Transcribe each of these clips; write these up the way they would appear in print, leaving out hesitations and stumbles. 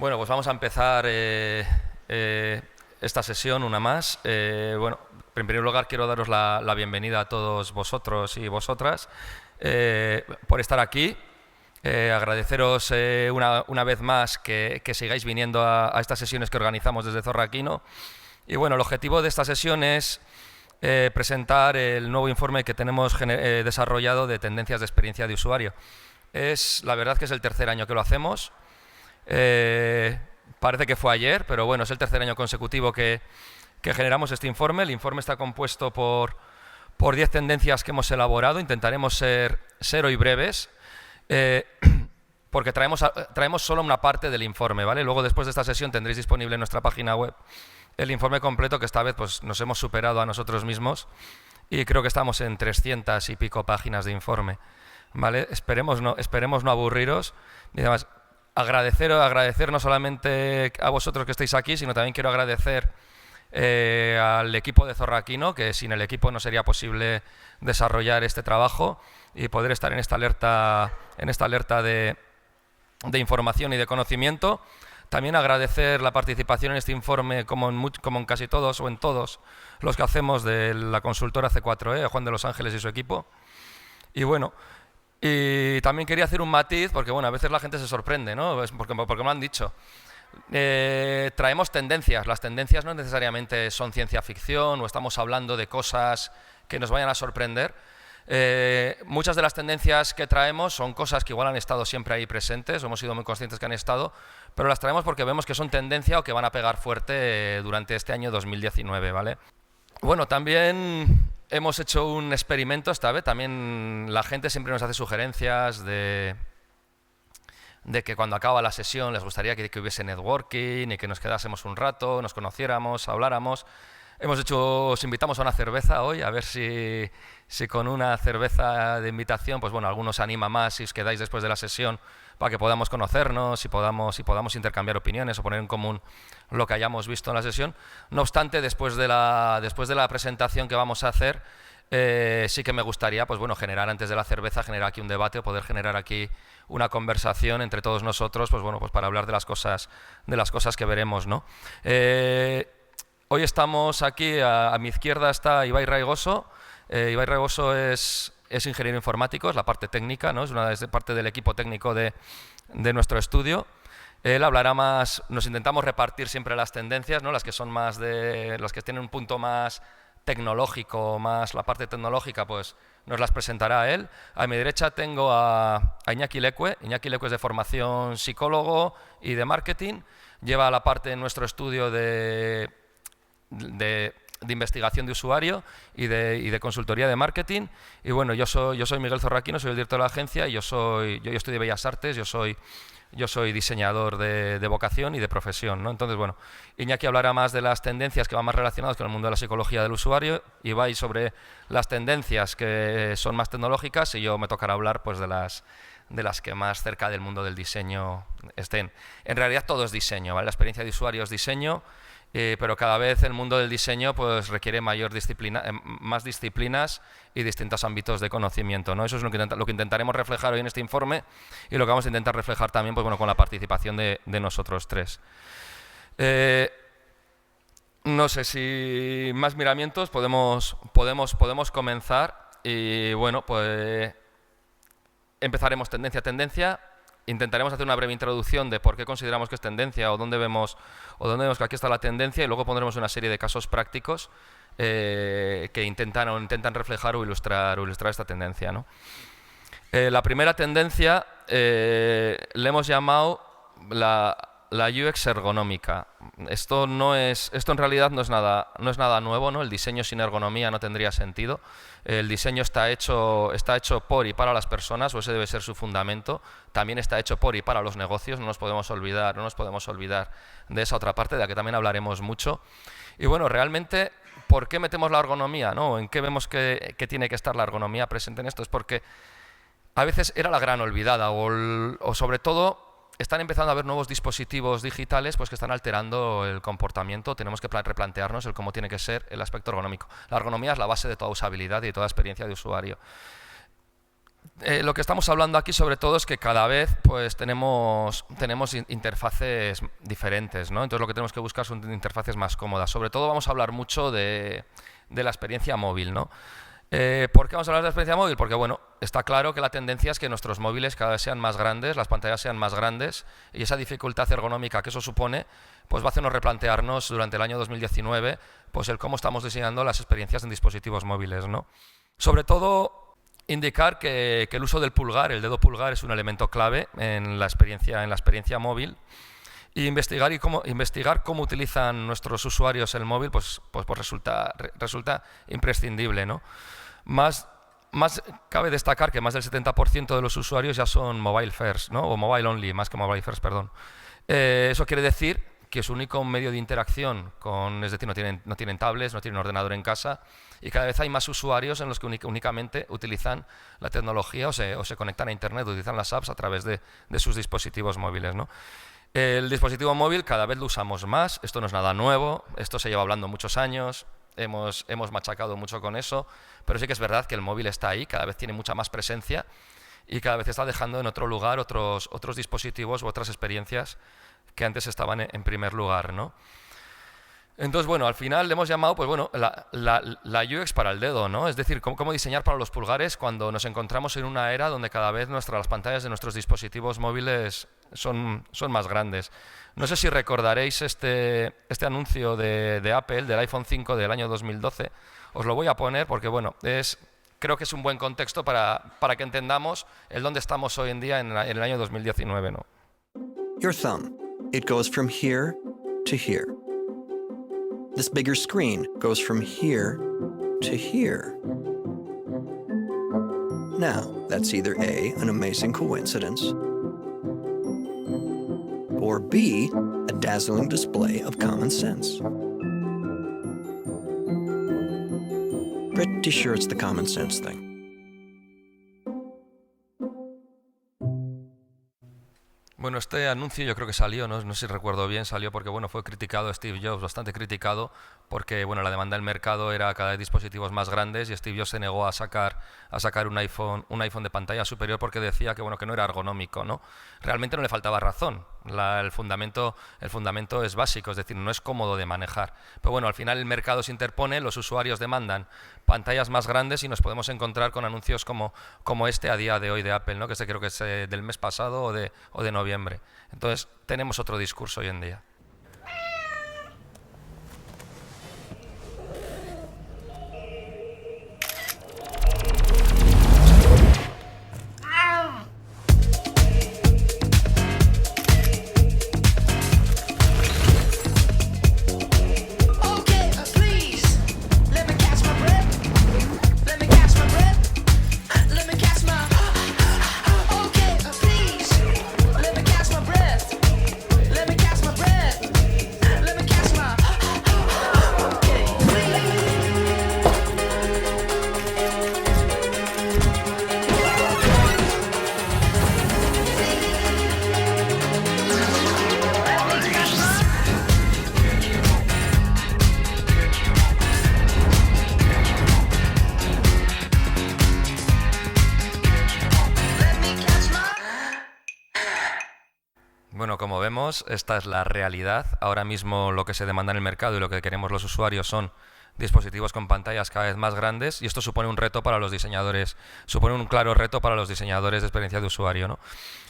Bueno, pues vamos a empezar esta sesión, una más. Bueno, en primer lugar quiero daros la bienvenida a todos vosotros y vosotras por estar aquí. Agradeceros una vez más que sigáis viniendo a estas sesiones que organizamos desde Zorraquino. Y bueno, el objetivo de esta sesión es presentar el nuevo informe que tenemos desarrollado de tendencias de experiencia de usuario. La verdad que es el tercer año que lo hacemos. Parece que fue ayer, pero bueno, es el tercer año consecutivo que generamos este informe. El informe está compuesto por 10 tendencias que hemos elaborado. Intentaremos ser hoy breves, porque traemos solo una parte del informe, ¿vale? Luego, después de esta sesión, tendréis disponible en nuestra página web el informe completo, que esta vez pues, nos hemos superado a nosotros mismos y creo que estamos en 300 y pico páginas de informe, ¿vale? Esperemos no aburriros. Y además, agradecer no solamente a vosotros que estáis aquí, sino también quiero agradecer al equipo de Zorraquino, que sin el equipo no sería posible desarrollar este trabajo y poder estar en esta alerta de información y de conocimiento. También agradecer la participación en este informe, como en casi todos o en todos los que hacemos, de la consultora C4E, a Juan de los Ángeles y su equipo. Y bueno, y también quería hacer un matiz, porque bueno, a veces la gente se sorprende, ¿no? Porque me lo han dicho. Traemos tendencias. Las tendencias no necesariamente son ciencia ficción o estamos hablando de cosas que nos vayan a sorprender. Muchas de las tendencias que traemos son cosas que igual han estado siempre ahí presentes, o hemos sido muy conscientes que han estado, pero las traemos porque vemos que son tendencia o que van a pegar fuerte durante este año 2019, ¿vale? Bueno, también hemos hecho un experimento esta vez. También la gente siempre nos hace sugerencias de que cuando acaba la sesión les gustaría que hubiese networking y que nos quedásemos un rato, nos conociéramos, habláramos. Os invitamos a una cerveza hoy, a ver si con una cerveza de invitación, pues bueno, algunos se anima más si os quedáis después de la sesión para que podamos conocernos y podamos intercambiar opiniones o poner en común lo que hayamos visto en la sesión. No obstante, después de la presentación que vamos a hacer, sí que me gustaría, pues bueno, antes de la cerveza, generar aquí un debate o poder generar aquí una conversación entre todos nosotros, pues bueno, pues para hablar de las cosas que veremos, ¿no? Hoy estamos aquí, a mi izquierda está Ibai Raigoso. Ibai Raigoso es ingeniero informático, es la parte técnica, ¿no? Es parte del equipo técnico de nuestro estudio. Él hablará más, nos intentamos repartir siempre las tendencias, ¿no? Las que son más las que tienen un punto más tecnológico, más la parte tecnológica, pues nos las presentará él. A mi derecha tengo a Iñaki Leque. Iñaki Leque es de formación psicólogo y de marketing. Lleva la parte en nuestro estudio de investigación de usuario y de consultoría de marketing. Y bueno, yo soy Miguel Zorraquino, soy el director de la agencia y yo estudio Bellas Artes, yo soy diseñador de vocación y de profesión, ¿no? Entonces, bueno, Iñaki hablará más de las tendencias que van más relacionadas con el mundo de la psicología del usuario, y Ibai sobre las tendencias que son más tecnológicas, y yo me tocará hablar pues de las que más cerca del mundo del diseño estén. En realidad todo es diseño, ¿vale? La experiencia de usuario es diseño, pero cada vez el mundo del diseño pues requiere más disciplinas y distintos ámbitos de conocimiento, ¿no? Eso es lo que intentaremos reflejar hoy en este informe, y lo que vamos a intentar reflejar también, pues bueno, con la participación de nosotros tres. No sé si más miramientos podemos comenzar, y bueno, pues empezaremos tendencia a tendencia. Intentaremos hacer una breve introducción de por qué consideramos que es tendencia o dónde vemos que aquí está la tendencia, y luego pondremos una serie de casos prácticos que intentan reflejar o ilustrar esta tendencia, ¿no? La primera tendencia le hemos llamado la UX ergonómica. Esto en realidad no es nada nuevo, ¿no? El diseño sin ergonomía no tendría sentido. El diseño está hecho por y para las personas, o ese debe ser su fundamento. También está hecho por y para los negocios. No nos podemos olvidar de esa otra parte, de la que también hablaremos mucho. Y bueno, realmente, ¿por qué metemos la ergonomía, ¿no? ¿En qué vemos que tiene que estar la ergonomía presente en esto? Es porque a veces era la gran olvidada, o sobre todo están empezando a haber nuevos dispositivos digitales pues que están alterando el comportamiento. Tenemos que replantearnos el cómo tiene que ser el aspecto ergonómico. La ergonomía es la base de toda usabilidad y de toda experiencia de usuario. Lo que estamos hablando aquí sobre todo es que cada vez pues, tenemos interfaces diferentes, ¿no? Entonces lo que tenemos que buscar son interfaces más cómodas. Sobre todo vamos a hablar mucho de la experiencia móvil, ¿no? ¿Por qué vamos a hablar de la experiencia móvil? Porque bueno, está claro que la tendencia es que nuestros móviles cada vez sean más grandes, las pantallas sean más grandes, y esa dificultad ergonómica que eso supone pues va a hacernos replantearnos durante el año 2019 pues el cómo estamos diseñando las experiencias en dispositivos móviles, ¿no? Sobre todo indicar que el uso del pulgar, el dedo pulgar, es un elemento clave en la experiencia móvil. Y investigar cómo utilizan nuestros usuarios el móvil pues resulta imprescindible, ¿no? Más cabe destacar que más del 70% de los usuarios ya son mobile first, ¿no? O mobile only, más que mobile first, perdón. Eso quiere decir que su único medio de interacción es decir, no tienen tablets, no tienen ordenador en casa, y cada vez hay más usuarios en los que únicamente utilizan la tecnología o se conectan a Internet, utilizan las apps a través de sus dispositivos móviles, ¿no? El dispositivo móvil cada vez lo usamos más, esto no es nada nuevo, esto se lleva hablando muchos años, hemos machacado mucho con eso, pero sí que es verdad que el móvil está ahí, cada vez tiene mucha más presencia y cada vez está dejando en otro lugar otros dispositivos u otras experiencias que antes estaban en primer lugar, ¿no? Entonces, bueno, al final le hemos llamado pues, bueno, la UX para el dedo, ¿no? Es decir, cómo diseñar para los pulgares cuando nos encontramos en una era donde cada vez las pantallas de nuestros dispositivos móviles son más grandes. No sé si recordaréis este anuncio de Apple, del iPhone 5 del año 2012. Os lo voy a poner porque, bueno, creo que es un buen contexto para que entendamos el dónde estamos hoy en día en el año 2019, ¿no? Your thumb. It goes from here to here. This bigger screen goes from here to here. Now, that's either A, an amazing coincidence, or B, a dazzling display of common sense. Pretty sure it's the common sense thing. Bueno, este anuncio yo creo que salió, no sé si recuerdo bien, salió porque bueno, fue criticado Steve Jobs, bastante criticado, porque bueno, la demanda del mercado era cada vez dispositivos más grandes y Steve Jobs se negó a sacar un iPhone de pantalla superior porque decía que bueno, que no era ergonómico, ¿no? Realmente no le faltaba razón. El fundamento es básico, es decir, no es cómodo de manejar. Pero bueno, al final el mercado se interpone, los usuarios demandan pantallas más grandes y nos podemos encontrar con anuncios como este a día de hoy de Apple, ¿no? Que creo que es del mes pasado o de noviembre. Entonces, tenemos otro discurso hoy en día. Bueno, como vemos, esta es la realidad. Ahora mismo lo que se demanda en el mercado y lo que queremos los usuarios son dispositivos con pantallas cada vez más grandes y esto supone un reto para los diseñadores, supone un claro reto para los diseñadores de experiencia de usuario, ¿no?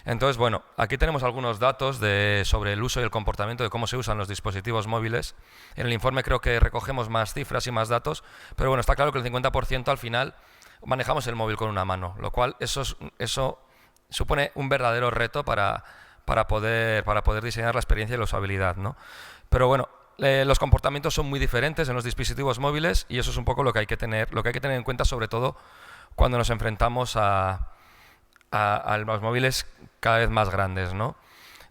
Entonces, bueno, aquí tenemos algunos datos sobre el uso y el comportamiento de cómo se usan los dispositivos móviles. En el informe creo que recogemos más cifras y más datos, pero bueno, está claro que el 50% al final manejamos el móvil con una mano, lo cual eso supone un verdadero reto para poder diseñar la experiencia y la usabilidad, ¿no? Pero bueno, los comportamientos son muy diferentes en los dispositivos móviles y eso es un poco lo que hay que tener en cuenta, sobre todo cuando nos enfrentamos a los móviles cada vez más grandes, ¿no?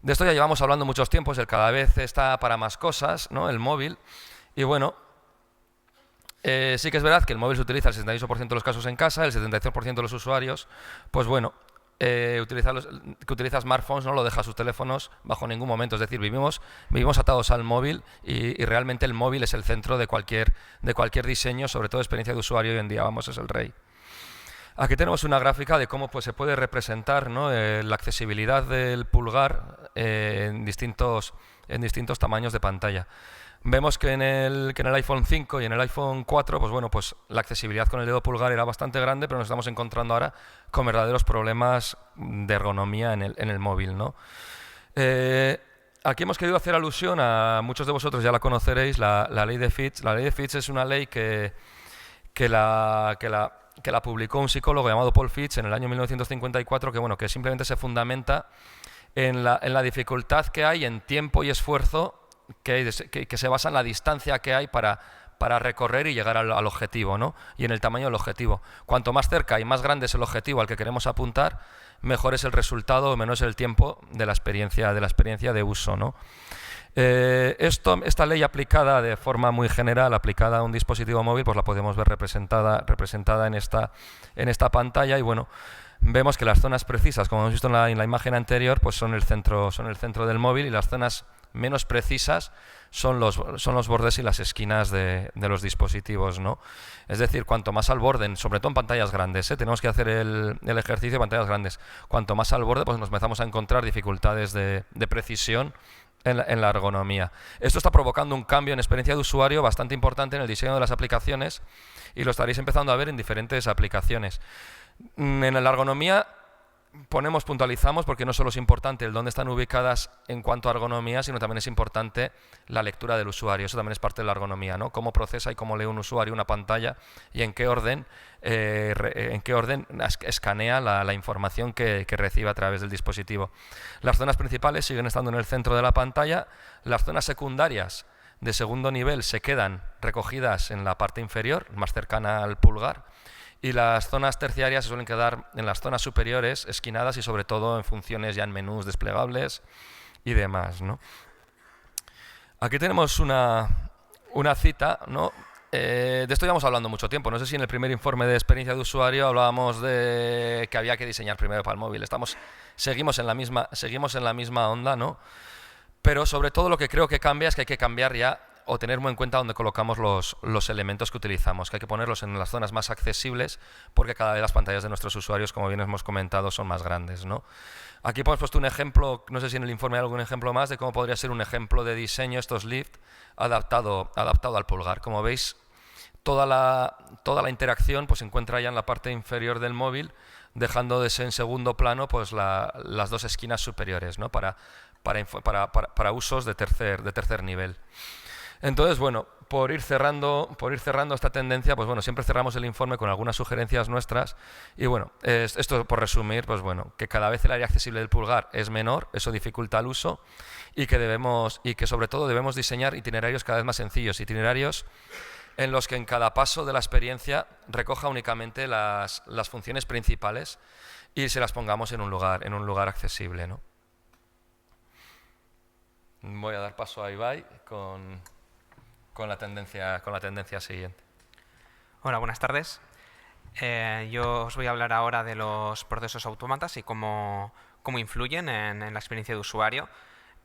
De esto ya llevamos hablando muchos tiempos, el cada vez está para más cosas, ¿no? El móvil. Y bueno, sí que es verdad que el móvil se utiliza el 68% de los casos en casa, el 72% de los usuarios, pues bueno, que utiliza smartphones no lo deja sus teléfonos bajo ningún momento, es decir, vivimos atados al móvil y realmente el móvil es el centro de cualquier diseño, sobre todo experiencia de usuario hoy en día, vamos, es el rey. Aquí tenemos una gráfica de cómo pues, se puede representar, ¿no? La accesibilidad del pulgar en distintos tamaños de pantalla. Vemos que en el iPhone 5 y en el iPhone 4, pues bueno, pues la accesibilidad con el dedo pulgar era bastante grande, pero nos estamos encontrando ahora con verdaderos problemas de ergonomía en el móvil, ¿no? Aquí hemos querido hacer alusión a, muchos de vosotros ya la conoceréis, la ley de Fitch. La ley de Fitch es una ley que la publicó un psicólogo llamado Paul Fitch en el año 1954, que, bueno, que simplemente se fundamenta en la dificultad que hay en tiempo y esfuerzo que se basa en la distancia que hay para recorrer y llegar al objetivo, ¿no? Y en el tamaño del objetivo. Cuanto más cerca y más grande es el objetivo al que queremos apuntar, mejor es el resultado o menos el tiempo de la experiencia de uso, ¿no? Esta ley aplicada de forma muy general, aplicada a un dispositivo móvil, pues la podemos ver representada en esta pantalla y, bueno, vemos que las zonas precisas, como hemos visto en la imagen anterior, pues son el centro del móvil, y las zonas menos precisas son los bordes y las esquinas de los dispositivos, ¿no? Es decir, cuanto más al borde, sobre todo en pantallas grandes, tenemos que hacer el ejercicio de pantallas grandes, cuanto más al borde, pues nos empezamos a encontrar dificultades de precisión en la ergonomía. Esto está provocando un cambio en experiencia de usuario bastante importante en el diseño de las aplicaciones, y lo estaréis empezando a ver en diferentes aplicaciones. En la ergonomía puntualizamos, porque no solo es importante el dónde están ubicadas en cuanto a ergonomía, sino también es importante la lectura del usuario. Eso también es parte de la ergonomía, ¿no? Cómo procesa y cómo lee un usuario una pantalla y en qué orden escanea la información que recibe a través del dispositivo. Las zonas principales siguen estando en el centro de la pantalla. Las zonas secundarias de segundo nivel se quedan recogidas en la parte inferior, más cercana al pulgar. Y las zonas terciarias se suelen quedar en las zonas superiores, esquinadas, y sobre todo en funciones ya en menús desplegables y demás, ¿no? Aquí tenemos una cita, ¿no? De esto ya hemos hablando mucho tiempo. No sé si en el primer informe de experiencia de usuario hablábamos de que había que diseñar primero para el móvil. Seguimos en la misma onda, ¿no? Pero sobre todo lo que creo que cambia es que hay que cambiar ya, o tener muy en cuenta dónde colocamos los elementos que utilizamos, que hay que ponerlos en las zonas más accesibles, porque cada vez las pantallas de nuestros usuarios, como bien hemos comentado, son más grandes, ¿no? Aquí hemos puesto un ejemplo, no sé si en el informe hay algún ejemplo más, de cómo podría ser un ejemplo de diseño, estos lift, adaptado al pulgar. Como veis, toda la interacción pues, se encuentra ya en la parte inferior del móvil, dejando de ser en segundo plano pues, las dos esquinas superiores, ¿no? para usos de tercer nivel. Entonces, bueno, por ir cerrando esta tendencia, pues bueno, siempre cerramos el informe con algunas sugerencias nuestras, y bueno, esto por resumir, pues bueno, que cada vez el área accesible del pulgar es menor, eso dificulta el uso, y que sobre todo debemos diseñar itinerarios cada vez más sencillos, itinerarios en los que en cada paso de la experiencia recoja únicamente las funciones principales y se las pongamos en un lugar accesible, ¿no? Voy a dar paso a Ibai con la tendencia siguiente. Hola, buenas tardes. Yo os voy a hablar ahora de los procesos autómatas y cómo influyen en la experiencia de usuario.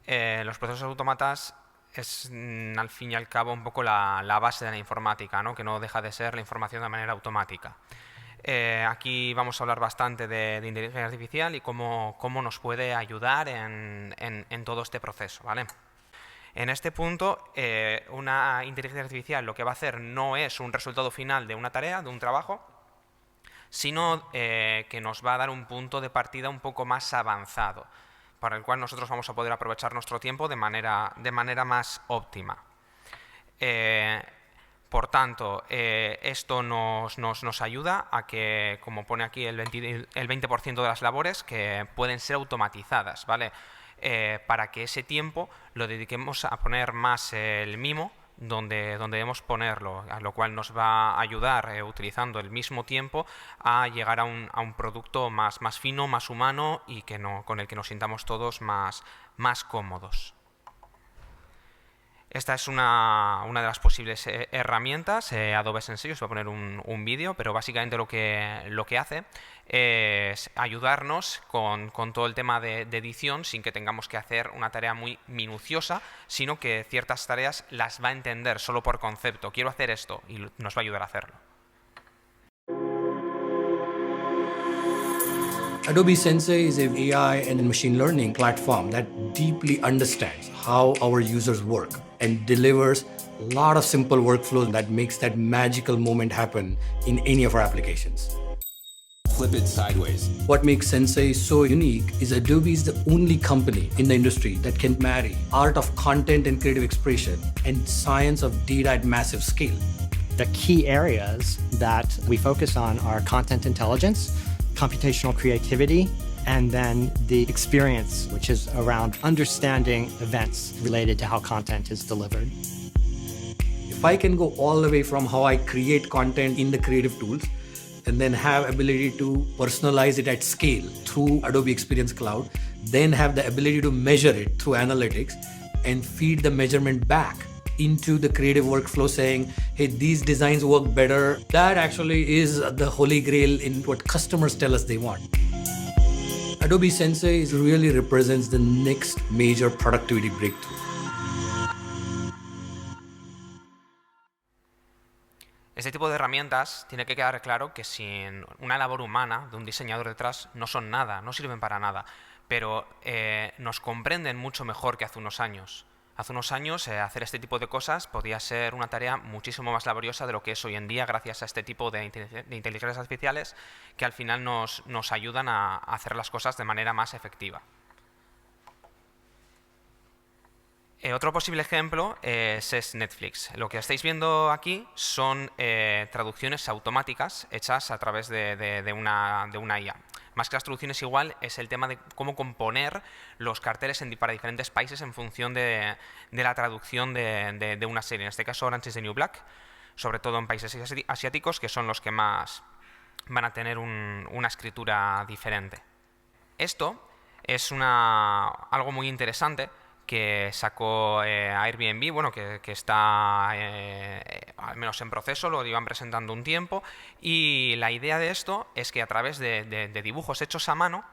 Los procesos autómatas es, al fin y al cabo, un poco la base de la informática, ¿no? Que no deja de ser la información de manera automática. Aquí vamos a hablar bastante de inteligencia artificial y cómo nos puede ayudar en todo este proceso, ¿vale? En este punto, una inteligencia artificial lo que va a hacer no es un resultado final de una tarea, de un trabajo, sino que nos va a dar un punto de partida un poco más avanzado, para el cual nosotros vamos a poder aprovechar nuestro tiempo de manera más óptima. Por tanto, esto nos ayuda a que, como pone aquí, el 20% de las labores que pueden ser automatizadas, ¿vale? Para que ese tiempo lo dediquemos a poner más el mimo donde debemos ponerlo, a lo cual nos va a ayudar, utilizando el mismo tiempo, a llegar a un producto más fino, más humano y con el que nos sintamos todos más cómodos. Esta es una de las posibles herramientas. Adobe Sensei, os voy a poner un vídeo, pero básicamente lo que hace es ayudarnos con todo el tema de edición, sin que tengamos que hacer una tarea muy minuciosa, sino que ciertas tareas las va a entender solo por concepto. Quiero hacer esto y nos va a ayudar a hacerlo. Adobe Sensei is an AI and machine learning platform that deeply understands how our users work and delivers a lot of simple workflows that makes that magical moment happen in any of our applications. Flip it sideways. What makes Sensei so unique is Adobe is the only company in the industry that can marry art of content and creative expression and science of data at massive scale. The key areas that we focus on are content intelligence, computational creativity, and then the experience, which is around understanding events related to how content is delivered. If I can go all the way from how I create content in the creative tools and then have ability to personalize it at scale through Adobe Experience Cloud, then have the ability to measure it through analytics and feed the measurement back into the creative workflow saying, hey, these designs work better. That actually is the holy grail in what customers tell us they want. Adobe Sensei really represents the next major productivity breakthrough. Este tipo de herramientas tiene que quedar claro que sin una labor humana de un diseñador detrás no son nada, no sirven para nada, pero nos comprenden mucho mejor que hace unos años. Hace unos años hacer este tipo de cosas podía ser una tarea muchísimo más laboriosa de lo que es hoy en día gracias a este tipo de inteligencias artificiales que al final nos ayudan a hacer las cosas de manera más efectiva. Otro posible ejemplo es Netflix. Lo que estáis viendo aquí son traducciones automáticas hechas a través de una IA. Más que las traducciones igual es el tema de cómo componer los carteles para diferentes países en función de la traducción de una serie. En este caso Orange is the New Black, sobre todo en países asiáticos que son los que más van a tener una escritura diferente. Esto es algo muy interesante que sacó Airbnb, bueno, que está al menos en proceso, lo iban presentando un tiempo, y la idea de esto es que a través de dibujos hechos a mano,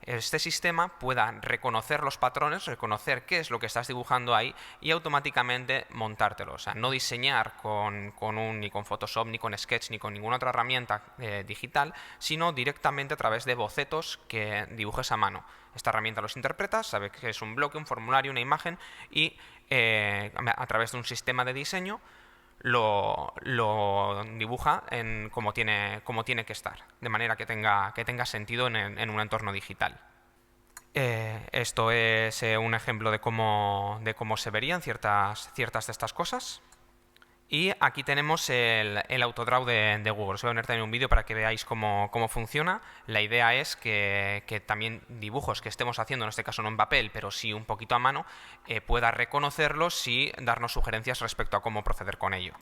este sistema pueda reconocer los patrones, reconocer qué es lo que estás dibujando ahí y automáticamente montártelo. O sea, no diseñar ni con Photoshop, ni con Sketch, ni con ninguna otra herramienta digital, sino directamente a través de bocetos que dibujes a mano. Esta herramienta los interpreta, sabe que es un bloque, un formulario, una imagen y a través de un sistema de diseño lo dibuja como tiene que estar, de manera que tenga sentido en un entorno digital. Esto es un ejemplo de cómo se verían ciertas de estas cosas. Y aquí tenemos el autodraw de Google. Os voy a poner también un vídeo para que veáis cómo funciona. La idea es que también dibujos que estemos haciendo, en este caso no en papel, pero sí un poquito a mano, pueda reconocerlos y darnos sugerencias respecto a cómo proceder con ello.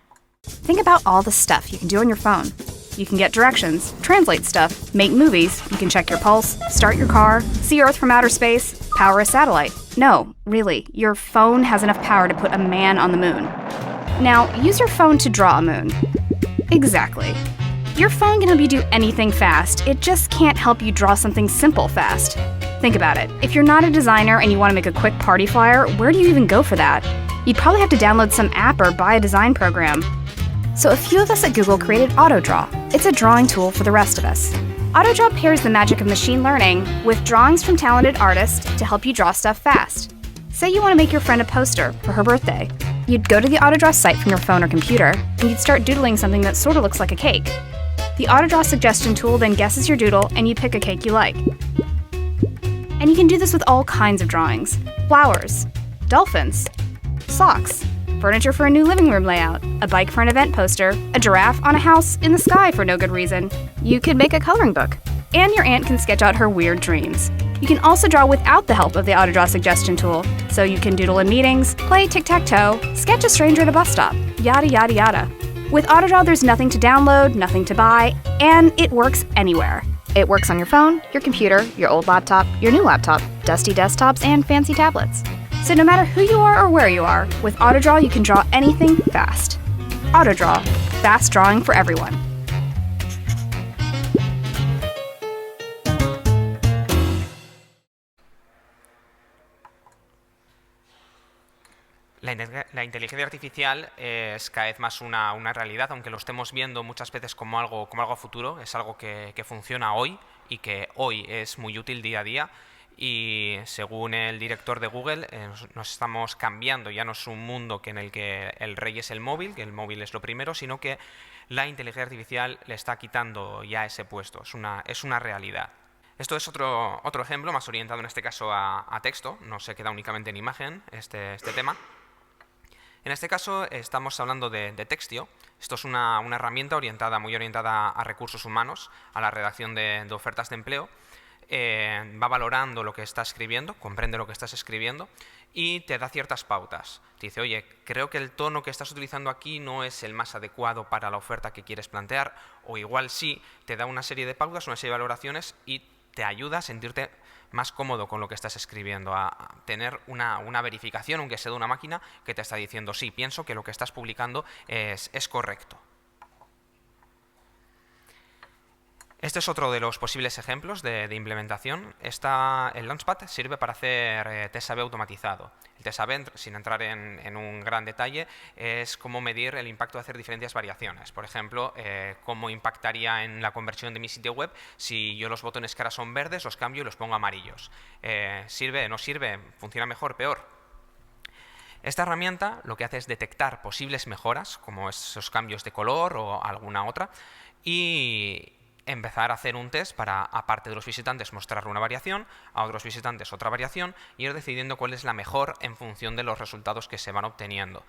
Think about all the stuff you can do on your phone. You can get directions, translate stuff, make movies, you can check your pulse, start your car, see Earth from outer space, power a satellite. No, really, your phone has enough power to put a man on the moon. Now, use your phone to draw a moon. Exactly. Your phone can help you do anything fast, it just can't help you draw something simple fast. Think about it. If you're not a designer and you want to make a quick party flyer, where do you even go for that? You'd probably have to download some app or buy a design program. So a few of us at Google created AutoDraw. It's a drawing tool for the rest of us. AutoDraw pairs the magic of machine learning with drawings from talented artists to help you draw stuff fast. Say you want to make your friend a poster for her birthday. You'd go to the AutoDraw site from your phone or computer, and you'd start doodling something that sort of looks like a cake. The AutoDraw suggestion tool then guesses your doodle, and you pick a cake you like. And you can do this with all kinds of drawings. Flowers, dolphins, socks, furniture for a new living room layout, a bike for an event poster, a giraffe on a house in the sky for no good reason. You could make a coloring book. And your aunt can sketch out her weird dreams. You can also draw without the help of the AutoDraw suggestion tool, so you can doodle in meetings, play tic-tac-toe, sketch a stranger at a bus stop, yada yada yada. With AutoDraw, there's nothing to download, nothing to buy, and it works anywhere. It works on your phone, your computer, your old laptop, your new laptop, dusty desktops, and fancy tablets. So no matter who you are or where you are, with AutoDraw you can draw anything fast. AutoDraw, fast drawing for everyone. La inteligencia artificial es cada vez más una realidad, aunque lo estemos viendo muchas veces como algo futuro, es algo que funciona hoy y que hoy es muy útil día a día. Y según el director de Google, nos estamos cambiando, ya no es un mundo en el que el rey es el móvil, que el móvil es lo primero, sino que la inteligencia artificial le está quitando ya ese puesto, es una realidad. Esto es otro ejemplo, más orientado en este caso a texto, no se queda únicamente en imagen este tema. En este caso estamos hablando de Textio. Esto es una herramienta muy orientada a recursos humanos, a la redacción de ofertas de empleo. Va valorando lo que estás escribiendo, comprende lo que estás escribiendo y te da ciertas pautas. Te dice, oye, creo que el tono que estás utilizando aquí no es el más adecuado para la oferta que quieres plantear, o igual sí, te da una serie de pautas, una serie de valoraciones y te ayuda a sentirte más cómodo con lo que estás escribiendo, a tener una verificación, aunque sea de una máquina, que te está diciendo, sí, pienso que lo que estás publicando es correcto. Este es otro de los posibles ejemplos de implementación. El Launchpad sirve para hacer test A/B automatizado. El test A/B, sin entrar en un gran detalle, es cómo medir el impacto de hacer diferentes variaciones. Por ejemplo, cómo impactaría en la conversión de mi sitio web si yo los botones que ahora son verdes los cambio y los pongo amarillos. ¿Sirve? ¿No sirve? ¿Funciona mejor? ¿Peor? Esta herramienta lo que hace es detectar posibles mejoras, como esos cambios de color o alguna otra, y empezar a hacer un test para, aparte de los visitantes, mostrarle una variación, a otros visitantes otra variación, y ir decidiendo cuál es la mejor en función de los resultados que se van obteniendo.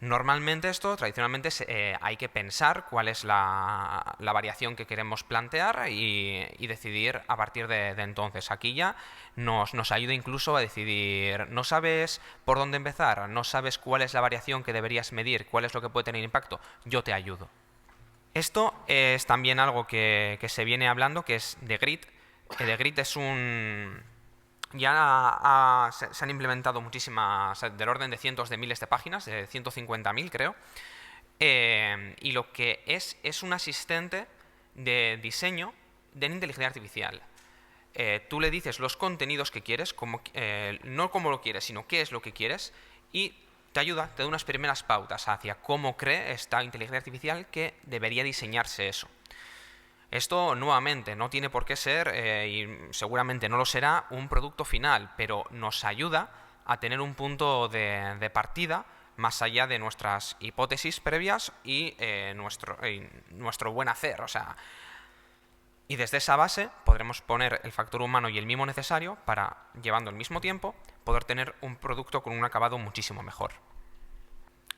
Normalmente tradicionalmente, hay que pensar cuál es la variación que queremos plantear y decidir a partir de entonces. Aquí ya nos ayuda incluso a decidir, no sabes por dónde empezar, no sabes cuál es la variación que deberías medir, cuál es lo que puede tener impacto, yo te ayudo. Esto es también algo que se viene hablando, que es de Grid. De Grid es ya se han implementado muchísimas, del orden de cientos de miles de páginas, de 150.000 creo, y lo que es un asistente de diseño de inteligencia artificial. Tú le dices los contenidos que quieres, no cómo lo quieres, sino qué es lo que quieres, y te ayuda, te da unas primeras pautas hacia cómo cree esta inteligencia artificial que debería diseñarse eso. Esto, nuevamente, no tiene por qué ser, y seguramente no lo será, un producto final, pero nos ayuda a tener un punto de partida más allá de nuestras hipótesis previas y nuestro buen hacer. Y desde esa base podremos poner el factor humano y el mimo necesario para, llevando el mismo tiempo, poder tener un producto con un acabado muchísimo mejor.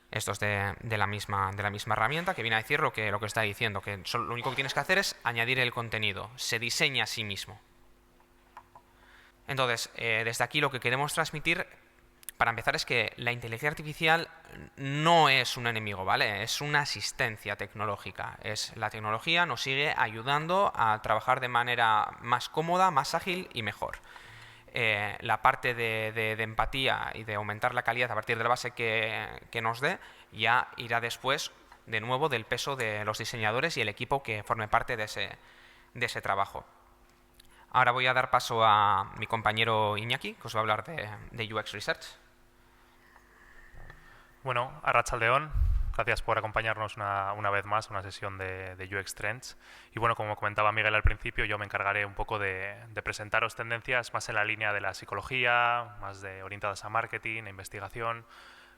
Esto es de la misma herramienta, que viene a decir lo que está diciendo, que lo único que tienes que hacer es añadir el contenido, se diseña a sí mismo. Entonces, desde aquí lo que queremos transmitir, para empezar, es que la inteligencia artificial no es un enemigo, ¿vale? Es una asistencia tecnológica. La tecnología nos sigue ayudando a trabajar de manera más cómoda, más ágil y mejor. La parte de empatía y de aumentar la calidad a partir de la base que nos dé ya irá después, de nuevo, del peso de los diseñadores y el equipo que forme parte de ese trabajo. Ahora voy a dar paso a mi compañero Iñaki, que os va a hablar de UX Research. Bueno, arratsaldeon, gracias por acompañarnos una vez más a una sesión de UX Trends. Y bueno, como comentaba Miguel al principio, yo me encargaré un poco de presentaros tendencias más en la línea de la psicología, más orientadas a marketing, a investigación,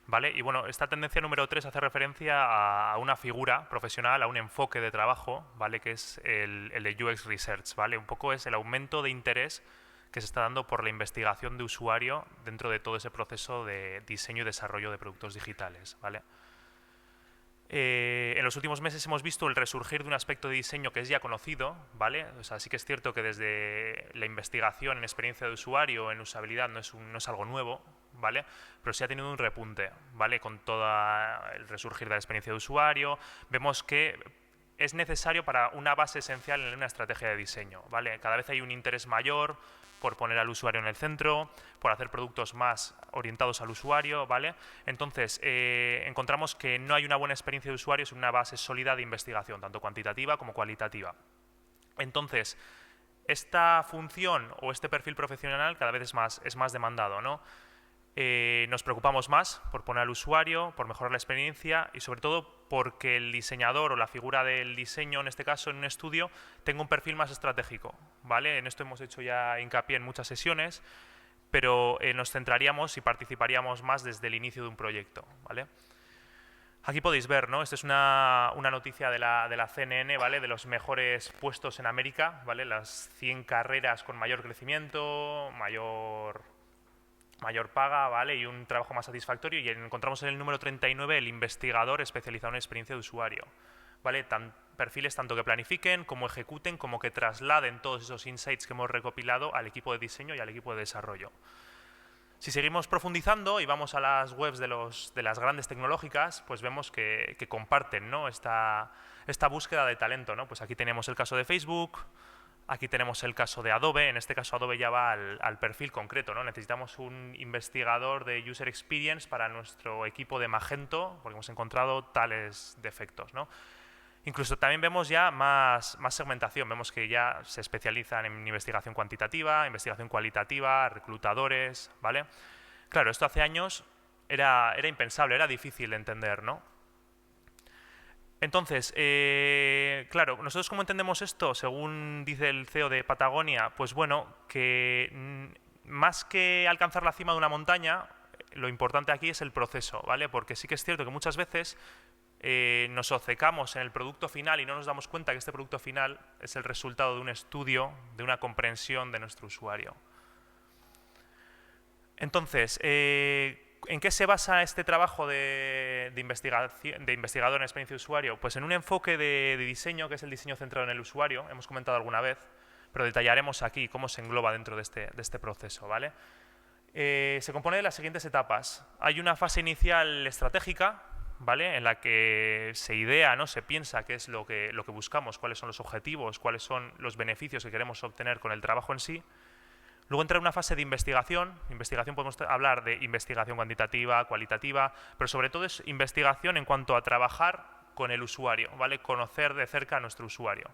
¿vale? Y bueno, esta tendencia número 3 hace referencia a una figura profesional, a un enfoque de trabajo, ¿vale? Que es el de UX Research, ¿vale? Un poco es el aumento de interés que se está dando por la investigación de usuario dentro de todo ese proceso de diseño y desarrollo de productos digitales, ¿vale? En los últimos meses hemos visto el resurgir de un aspecto de diseño que es ya conocido, ¿vale? O sea, sí que es cierto que desde la investigación en experiencia de usuario, en usabilidad, no es algo nuevo, ¿vale? Pero sí ha tenido un repunte, ¿vale? Con todo el resurgir de la experiencia de usuario, vemos que es necesario para una base esencial en una estrategia de diseño, ¿vale? Cada vez hay un interés mayor por poner al usuario en el centro, por hacer productos más orientados al usuario, ¿vale? Entonces, encontramos que no hay una buena experiencia de usuario sin una base sólida de investigación, tanto cuantitativa como cualitativa. Entonces, esta función o este perfil profesional cada vez es más demandado, ¿no? nos preocupamos más por poner al usuario, por mejorar la experiencia y sobre todo porque el diseñador o la figura del diseño, en este caso en un estudio, tenga un perfil más estratégico, ¿vale? En esto hemos hecho ya hincapié en muchas sesiones, pero nos centraríamos y participaríamos más desde el inicio de un proyecto, ¿vale? Aquí podéis ver, ¿no? Esta es una noticia de la CNN, ¿vale? De los mejores puestos en América, ¿vale? Las 100 carreras con mayor crecimiento, mayor paga, ¿vale? Y un trabajo más satisfactorio. Y encontramos en el número 39 el investigador especializado en experiencia de usuario, ¿vale? Perfiles tanto que planifiquen, como ejecuten, como que trasladen todos esos insights que hemos recopilado al equipo de diseño y al equipo de desarrollo. Si seguimos profundizando y vamos a las webs de las grandes tecnológicas, pues vemos que comparten, ¿no? esta búsqueda de talento, ¿no? Pues aquí tenemos el caso de Facebook, aquí tenemos el caso de Adobe. En este caso Adobe ya va al perfil concreto, ¿no? Necesitamos un investigador de User Experience para nuestro equipo de Magento, porque hemos encontrado tales defectos, ¿no? Incluso también vemos ya más segmentación, vemos que ya se especializan en investigación cuantitativa, investigación cualitativa, reclutadores, ¿vale? Claro, esto hace años era impensable, era difícil de entender, ¿no? Entonces, claro, ¿nosotros cómo entendemos esto? Según dice el CEO de Patagonia, pues bueno, que más que alcanzar la cima de una montaña, lo importante aquí es el proceso, ¿vale? Porque sí que es cierto que muchas veces nos obcecamos en el producto final y no nos damos cuenta que este producto final es el resultado de un estudio, de una comprensión de nuestro usuario. Entonces, ¿en qué se basa este trabajo de investigador en experiencia de usuario? Pues en un enfoque de diseño, que es el diseño centrado en el usuario, hemos comentado alguna vez, pero detallaremos aquí cómo se engloba dentro de este proceso, ¿vale? Se compone de las siguientes etapas. Hay una fase inicial estratégica, ¿vale? En la que se idea, ¿no? Se piensa qué es lo que buscamos, cuáles son los objetivos, cuáles son los beneficios que queremos obtener con el trabajo en sí. Luego entra una fase de investigación. Investigación, podemos hablar de investigación cuantitativa, cualitativa, pero sobre todo es investigación en cuanto a trabajar con el usuario, ¿vale? Conocer de cerca a nuestro usuario,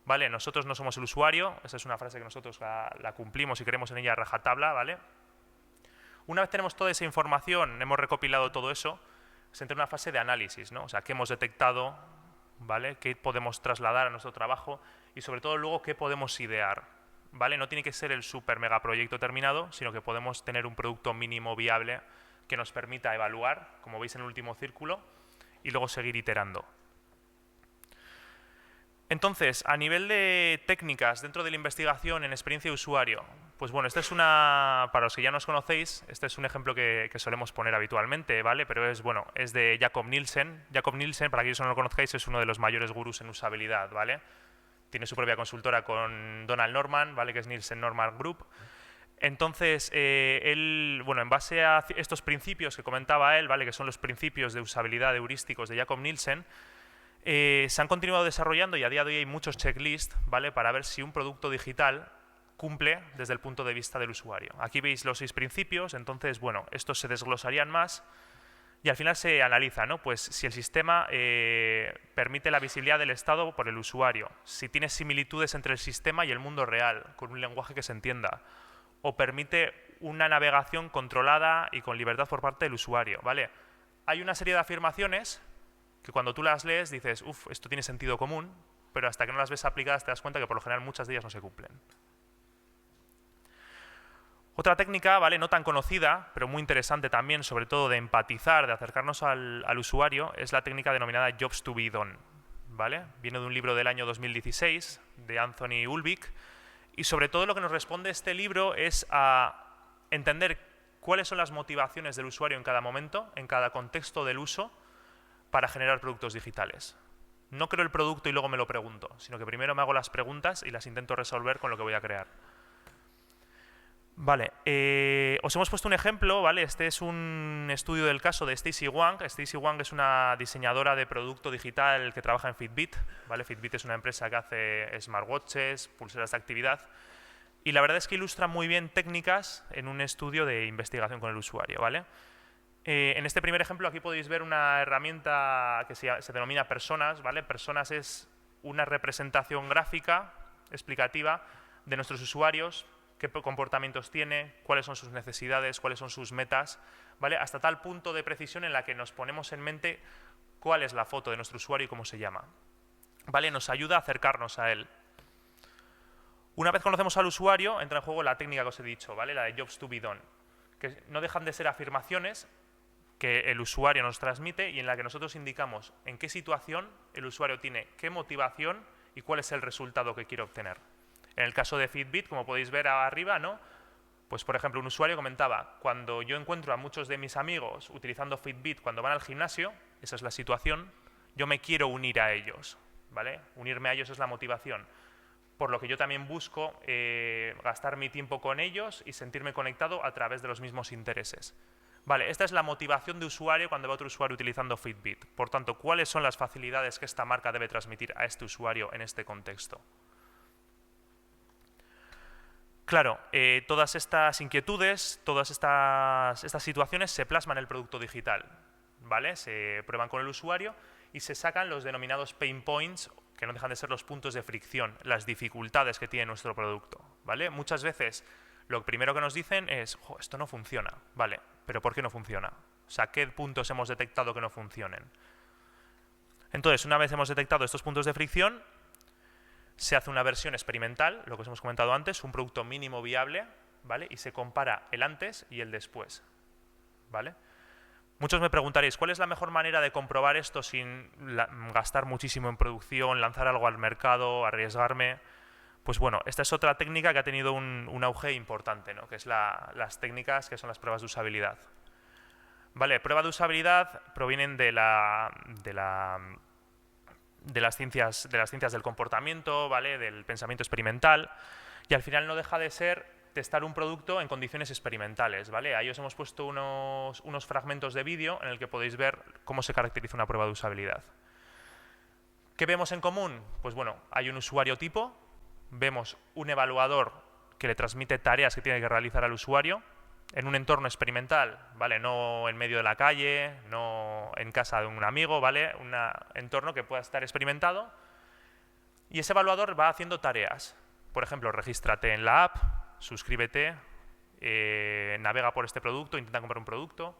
¿vale? Nosotros no somos el usuario, esa es una frase que nosotros la cumplimos y queremos en ella rajatabla, ¿vale? Una vez tenemos toda esa información, hemos recopilado todo eso, se entra en una fase de análisis, ¿no? O sea, qué hemos detectado, ¿vale? Qué podemos trasladar a nuestro trabajo y sobre todo luego qué podemos idear, ¿vale? No tiene que ser el super mega proyecto terminado, sino que podemos tener un producto mínimo viable que nos permita evaluar, como veis en el último círculo, y luego seguir iterando. Entonces, a nivel de técnicas dentro de la investigación en experiencia de usuario, pues bueno, esta es para los que ya nos conocéis, este es un ejemplo que solemos poner habitualmente, ¿vale? Pero es de Jakob Nielsen. Jakob Nielsen, para aquellos que no lo conozcáis, es uno de los mayores gurús en usabilidad, ¿vale? Tiene su propia consultora con Donald Norman, ¿vale? Que es Nielsen Norman Group. Entonces, él, bueno, en base a estos principios que comentaba él, ¿vale? Que son los principios de usabilidad heurísticos de Jakob Nielsen, se han continuado desarrollando y a día de hoy hay muchos checklists, ¿vale? Para ver si un producto digital cumple desde el punto de vista del usuario. Aquí veis los 6 principios, entonces, bueno, estos se desglosarían más y al final se analiza, ¿no? Pues si el sistema permite la visibilidad del estado por el usuario, si tiene similitudes entre el sistema y el mundo real, con un lenguaje que se entienda, o permite una navegación controlada y con libertad por parte del usuario, ¿vale? Hay una serie de afirmaciones que cuando tú las lees dices, uff, esto tiene sentido común, pero hasta que no las ves aplicadas te das cuenta que por lo general muchas de ellas no se cumplen. Otra técnica, ¿vale? No tan conocida, pero muy interesante también, sobre todo de empatizar, de acercarnos al usuario, es la técnica denominada Jobs to be done, ¿vale? Viene de un libro del año 2016 de Anthony Ulvik y sobre todo lo que nos responde este libro es a entender cuáles son las motivaciones del usuario en cada momento, en cada contexto del uso, para generar productos digitales. No creo el producto y luego me lo pregunto, sino que primero me hago las preguntas y las intento resolver con lo que voy a crear. Vale, os hemos puesto un ejemplo, ¿vale? Este es un estudio del caso de Stacy Wang. Stacy Wang es una diseñadora de producto digital que trabaja en Fitbit, ¿vale? Fitbit es una empresa que hace smartwatches, pulseras de actividad, y la verdad es que ilustra muy bien técnicas en un estudio de investigación con el usuario, ¿vale? En este primer ejemplo aquí podéis ver una herramienta que se denomina Personas, ¿vale? Personas es una representación gráfica explicativa de nuestros usuarios qué comportamientos tiene, cuáles son sus necesidades, cuáles son sus metas, ¿vale? Hasta tal punto de precisión en la que nos ponemos en mente cuál es la foto de nuestro usuario y cómo se llama, ¿vale? Nos ayuda a acercarnos a él. Una vez conocemos al usuario, entra en juego la técnica que os he dicho, ¿vale? La de Jobs to be done, que no dejan de ser afirmaciones que el usuario nos transmite y en la que nosotros indicamos en qué situación el usuario tiene qué motivación y cuál es el resultado que quiere obtener. En el caso de Fitbit, como podéis ver arriba, ¿no? Pues, por ejemplo, un usuario comentaba, cuando yo encuentro a muchos de mis amigos utilizando Fitbit cuando van al gimnasio, esa es la situación, yo me quiero unir a ellos, ¿vale? Unirme a ellos es la motivación. Por lo que yo también busco gastar mi tiempo con ellos y sentirme conectado a través de los mismos intereses. Vale, esta es la motivación de usuario cuando ve a otro usuario utilizando Fitbit. Por tanto, ¿cuáles son las facilidades que esta marca debe transmitir a este usuario en este contexto? Claro, todas estas inquietudes, todas estas situaciones se plasman en el producto digital, ¿vale? Se prueban con el usuario y se sacan los denominados pain points, que no dejan de ser los puntos de fricción, las dificultades que tiene nuestro producto, ¿vale? Muchas veces lo primero que nos dicen es, esto no funciona, ¿vale? ¿Pero por qué no funciona? O sea, ¿qué puntos hemos detectado que no funcionen? Entonces, una vez hemos detectado estos puntos de fricción, se hace una versión experimental, lo que os hemos comentado antes, un producto mínimo viable, ¿vale? Y se compara el antes y el después, ¿vale? Muchos me preguntaréis, ¿cuál es la mejor manera de comprobar esto sin gastar muchísimo en producción, lanzar algo al mercado, arriesgarme? Pues bueno, esta es otra técnica que ha tenido un auge importante, ¿no? Que es las técnicas que son las pruebas de usabilidad. Vale, pruebas de usabilidad provienen de las ciencias del comportamiento, ¿vale? Del pensamiento experimental, y al final no deja de ser testar un producto en condiciones experimentales, ¿vale? Ahí os hemos puesto unos fragmentos de vídeo en el que podéis ver cómo se caracteriza una prueba de usabilidad. ¿Qué vemos en común? Pues bueno, hay un usuario tipo, vemos un evaluador que le transmite tareas que tiene que realizar al usuario en un entorno experimental, ¿vale? No en medio de la calle, no en casa de un amigo, ¿vale? Un entorno que pueda estar experimentado. Y ese evaluador va haciendo tareas. Por ejemplo, regístrate en la app, suscríbete, navega por este producto, intenta comprar un producto,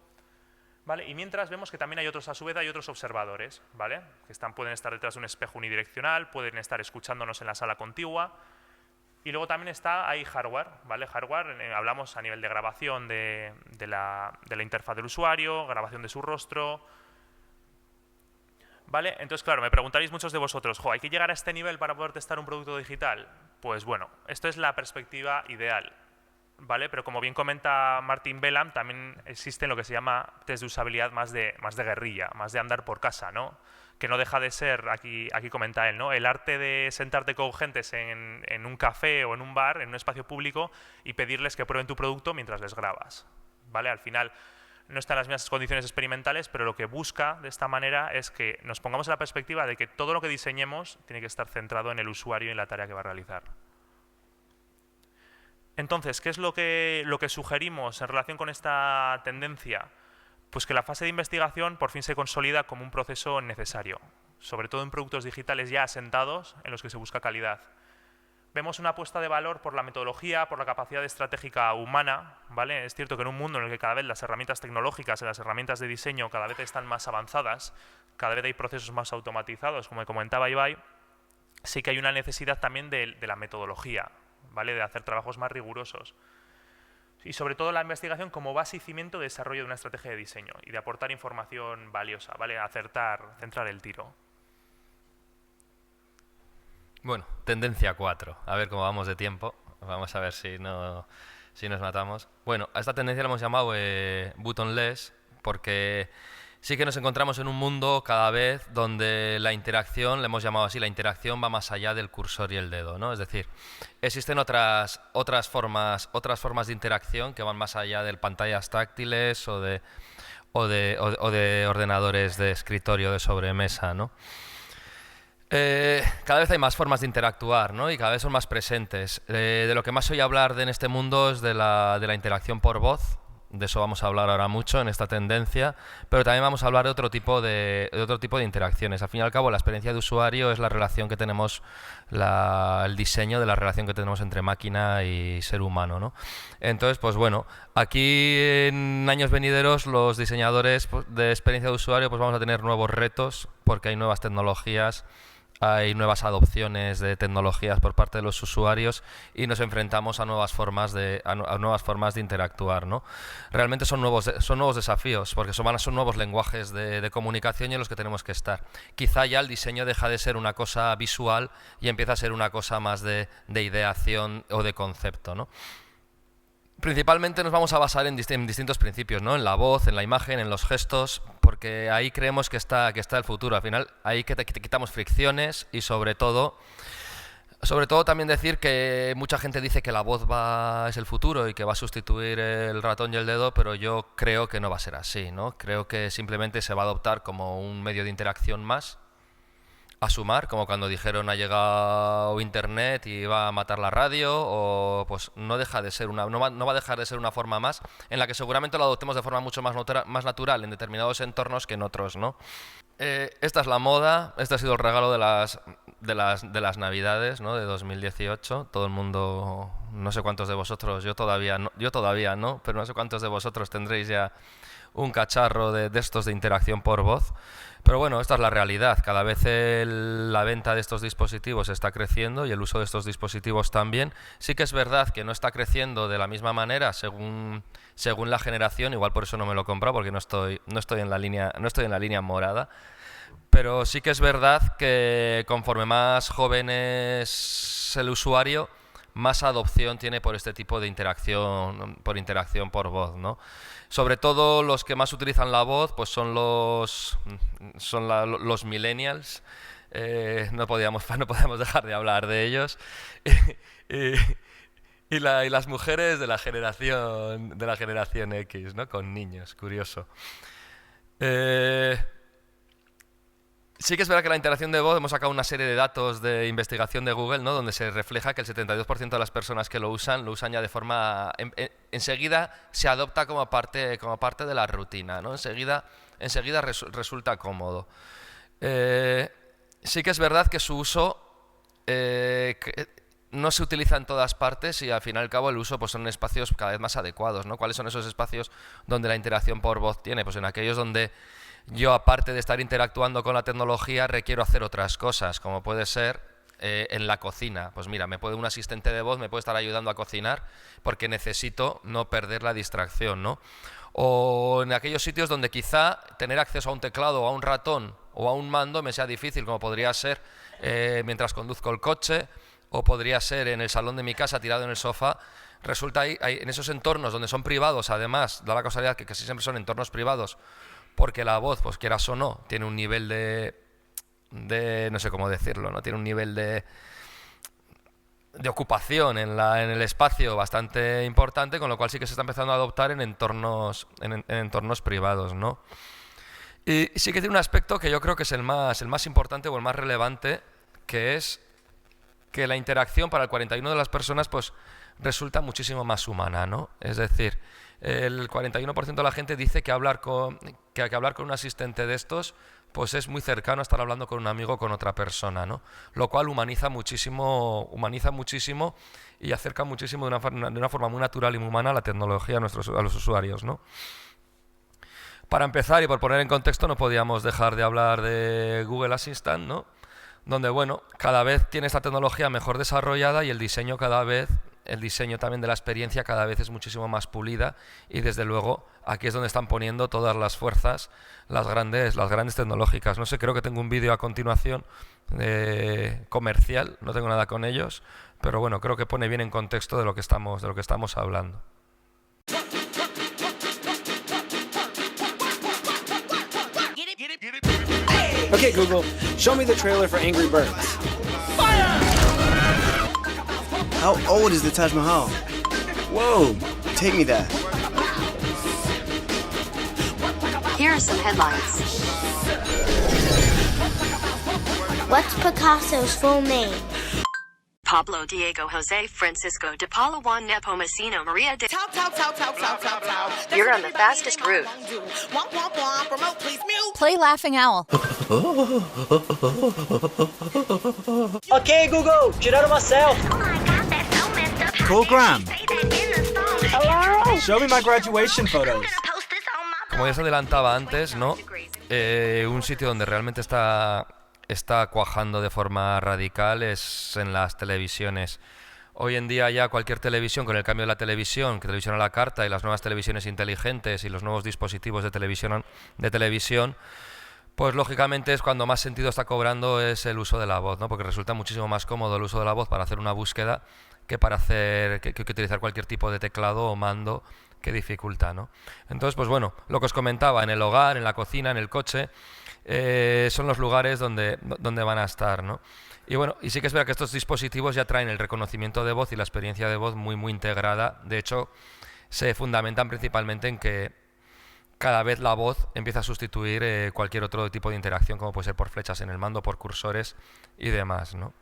¿vale? Y mientras vemos que también hay otros, a su vez, hay otros observadores, ¿vale? Que pueden estar detrás de un espejo unidireccional, pueden estar escuchándonos en la sala contigua. Y luego también hay hardware, ¿vale? Hardware, hablamos a nivel de grabación de la interfaz del usuario, grabación de su rostro, ¿vale? Entonces, claro, me preguntaréis muchos de vosotros, ¿hay que llegar a este nivel para poder testar un producto digital? Pues bueno, esto es la perspectiva ideal, ¿vale? Pero como bien comenta Martin Bellam, también existen lo que se llama test de usabilidad más de guerrilla, más de andar por casa, ¿no? Que no deja de ser, aquí comenta él, ¿no? El arte de sentarte con gentes en un café o en un bar, en un espacio público, y pedirles que prueben tu producto mientras les grabas, ¿vale? Al final no está en las mismas condiciones experimentales, pero lo que busca de esta manera es que nos pongamos en la perspectiva de que todo lo que diseñemos tiene que estar centrado en el usuario y en la tarea que va a realizar. Entonces, ¿qué es lo que sugerimos en relación con esta tendencia? Pues que la fase de investigación por fin se consolida como un proceso necesario, sobre todo en productos digitales ya asentados en los que se busca calidad. Vemos una apuesta de valor por la metodología, por la capacidad estratégica humana, ¿vale? Es cierto que en un mundo en el que cada vez las herramientas tecnológicas y las herramientas de diseño cada vez están más avanzadas, cada vez hay procesos más automatizados, como comentaba Ibai, sí que hay una necesidad también de la metodología, ¿vale? De hacer trabajos más rigurosos. Y sobre todo la investigación como base y cimiento de desarrollo de una estrategia de diseño y de aportar información valiosa, ¿vale? Centrar el tiro. Bueno, tendencia 4. A ver cómo vamos de tiempo. Vamos a ver si nos matamos. Bueno, a esta tendencia la hemos llamado buttonless porque sí que nos encontramos en un mundo cada vez donde la interacción, le hemos llamado así, la interacción va más allá del cursor y el dedo, ¿no? Es decir, existen otras formas de interacción que van más allá de pantallas táctiles o de ordenadores de escritorio de sobremesa, ¿no? Cada vez hay más formas de interactuar, ¿no? Y cada vez son más presentes. De lo que más oí hablar en este mundo es de la interacción por voz, De eso vamos a hablar ahora mucho en esta tendencia, pero también vamos a hablar de otro tipo de interacciones. Al fin y al cabo, la experiencia de usuario es la relación que tenemos, el diseño de la relación que tenemos entre máquina y ser humano, ¿no? Entonces, pues bueno, aquí en años venideros los diseñadores de experiencia de usuario pues vamos a tener nuevos retos porque hay nuevas tecnologías, hay nuevas adopciones de tecnologías por parte de los usuarios y nos enfrentamos a nuevas formas de interactuar, ¿no? Realmente son nuevos desafíos porque son nuevos lenguajes de comunicación y en los que tenemos que estar. Quizá ya el diseño deja de ser una cosa visual y empieza a ser una cosa más de ideación o de concepto, ¿no? Principalmente nos vamos a basar en distintos principios, ¿no? En la voz, en la imagen, en los gestos, porque ahí creemos que está el futuro. Al final, ahí que quitamos fricciones y sobre todo también decir que mucha gente dice que la voz es el futuro y que va a sustituir el ratón y el dedo, pero yo creo que no va a ser así, ¿no? Creo que simplemente se va a adoptar como un medio de interacción más, a sumar, como cuando dijeron ha llegado internet y va a matar la radio, o pues no deja de ser no va a dejar de ser una forma más en la que seguramente lo adoptemos de forma mucho más natural en determinados entornos que en otros, ¿no? Esta es la moda, este ha sido el regalo de las Navidades, ¿no? De 2018. Todo el mundo, no sé cuántos de vosotros, yo todavía no, pero no sé cuántos de vosotros tendréis ya un cacharro de estos de interacción por voz. Pero bueno, esta es la realidad. Cada vez la venta de estos dispositivos está creciendo y el uso de estos dispositivos también. Sí que es verdad que no está creciendo de la misma manera según la generación. Igual por eso no me lo he comprado, porque no estoy en la línea morada. Pero sí que es verdad que conforme más joven es el usuario, más adopción tiene por este tipo de interacción por voz, ¿no? Sobre todo los que más utilizan la voz pues son los millennials. No podíamos dejar de hablar de ellos. Y las mujeres de la generación X, ¿no? Con niños, curioso. Sí que es verdad que la interacción de voz, hemos sacado una serie de datos de investigación de Google, ¿no? Donde se refleja que el 72% de las personas que lo usan ya de forma... enseguida se adopta como parte de la rutina, ¿no? Enseguida resulta cómodo. Sí que es verdad que su uso no se utiliza en todas partes y al fin y al cabo el uso pues son espacios cada vez más adecuados, ¿no? ¿Cuáles son esos espacios donde la interacción por voz tiene? Pues en aquellos donde yo, aparte de estar interactuando con la tecnología, requiero hacer otras cosas, como puede ser en la cocina. Pues mira, un asistente de voz me puede estar ayudando a cocinar porque necesito no perder la distracción, ¿no? O en aquellos sitios donde quizá tener acceso a un teclado o a un ratón o a un mando me sea difícil, como podría ser mientras conduzco el coche, o podría ser en el salón de mi casa tirado en el sofá. Resulta ahí en esos entornos donde son privados, además, da la casualidad que casi siempre son entornos privados, porque la voz, pues quieras o no, tiene un nivel de no sé cómo decirlo, ¿no? Tiene un nivel de ocupación en el espacio bastante importante, con lo cual sí que se está empezando a adoptar en entornos privados, ¿no? Y sí que tiene un aspecto que yo creo que es el más importante o el más relevante, que es que la interacción para el 41% de las personas pues resulta muchísimo más humana, ¿no? Es decir, el 41% de la gente dice que hablar con un asistente de estos pues es muy cercano a estar hablando con un amigo o con otra persona, ¿no? Lo cual humaniza muchísimo y acerca muchísimo de una forma muy natural y muy humana la tecnología a los usuarios, ¿no? Para empezar y por poner en contexto, no podíamos dejar de hablar de Google Assistant, ¿no? Donde, bueno, cada vez tiene esta tecnología mejor desarrollada y el diseño también de la experiencia cada vez es muchísimo más pulida, y desde luego aquí es donde están poniendo todas las fuerzas las grandes tecnológicas. No sé, creo que tengo un vídeo a continuación comercial, no tengo nada con ellos, pero bueno, creo que pone bien en contexto de lo que estamos hablando. Okay, Google, show me the trailer for Angry Birds. Fire! How old is the Taj Mahal? Whoa, take me there. Here are some headlines. What's Picasso's full name? Pablo, Diego, Jose, Francisco, De Paula, Juan, Nepomuceno, Maria de... You're on the fastest route. Play Laughing Owl. Okay, Google, girar myself. Call Graham. Show me my graduation photos. Como ya se adelantaba antes, ¿no? Un sitio donde realmente está cuajando de forma radical es en las televisiones. Hoy en día ya cualquier televisión, con el cambio de la televisión, que televisión a la carta y las nuevas televisiones inteligentes y los nuevos dispositivos de televisión, pues lógicamente es cuando más sentido está cobrando es el uso de la voz, ¿no? Porque resulta muchísimo más cómodo el uso de la voz para hacer una búsqueda que para que utilizar cualquier tipo de teclado o mando que dificulta, ¿no? Entonces, pues bueno, lo que os comentaba, en el hogar, en la cocina, en el coche, son los lugares donde van a estar, ¿no? Y bueno, y sí que es verdad que estos dispositivos ya traen el reconocimiento de voz y la experiencia de voz muy integrada. De hecho, se fundamentan principalmente en que cada vez la voz empieza a sustituir cualquier otro tipo de interacción, como puede ser por flechas en el mando, por cursores y demás, ¿no?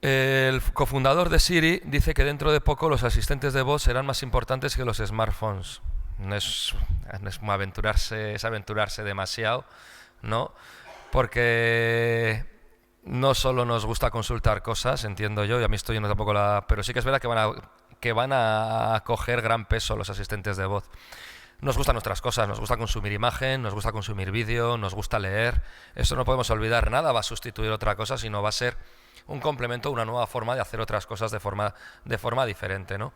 El cofundador de Siri dice que dentro de poco los asistentes de voz serán más importantes que los smartphones. No es aventurarse demasiado, ¿no? Porque no solo nos gusta consultar cosas, entiendo yo, y a mí estoy yendo tampoco pero sí que es verdad que van a coger gran peso los asistentes de voz. Nos gustan nuestras cosas, nos gusta consumir imagen, nos gusta consumir vídeo, nos gusta leer. Eso no podemos olvidar, nada va a sustituir otra cosa, sino va a ser un complemento, una nueva forma de hacer otras cosas de forma diferente, ¿no?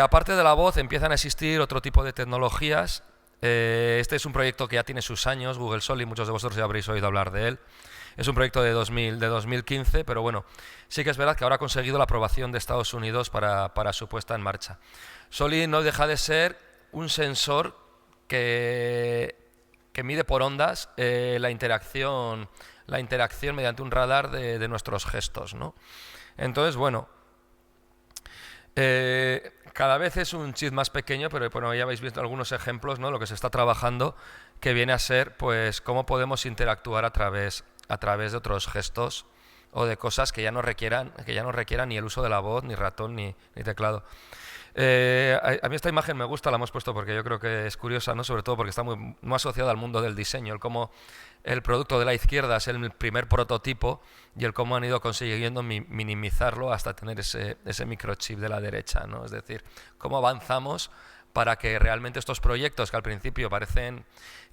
Aparte de la voz, empiezan a existir otro tipo de tecnologías. Este es un proyecto que ya tiene sus años, Google Solid, muchos de vosotros ya habréis oído hablar de él. Es un proyecto de 2015, pero bueno, sí que es verdad que ahora ha conseguido la aprobación de Estados Unidos para su puesta en marcha. Solid no deja de ser un sensor que mide por ondas la interacción mediante un radar de nuestros gestos, ¿no? Entonces, bueno, cada vez es un chip más pequeño, pero bueno, ya habéis visto algunos ejemplos, ¿no? Lo que se está trabajando, que viene a ser, pues, cómo podemos interactuar a través de otros gestos o de cosas que ya no requieran ni el uso de la voz, ni ratón, ni teclado. A mí esta imagen me gusta, la hemos puesto porque yo creo que es curiosa, ¿no? Sobre todo porque está muy asociada al mundo del diseño, el cómo el producto de la izquierda es el primer prototipo y el cómo han ido consiguiendo minimizarlo hasta tener ese microchip de la derecha, ¿no? Es decir, cómo avanzamos para que realmente estos proyectos que al principio parecen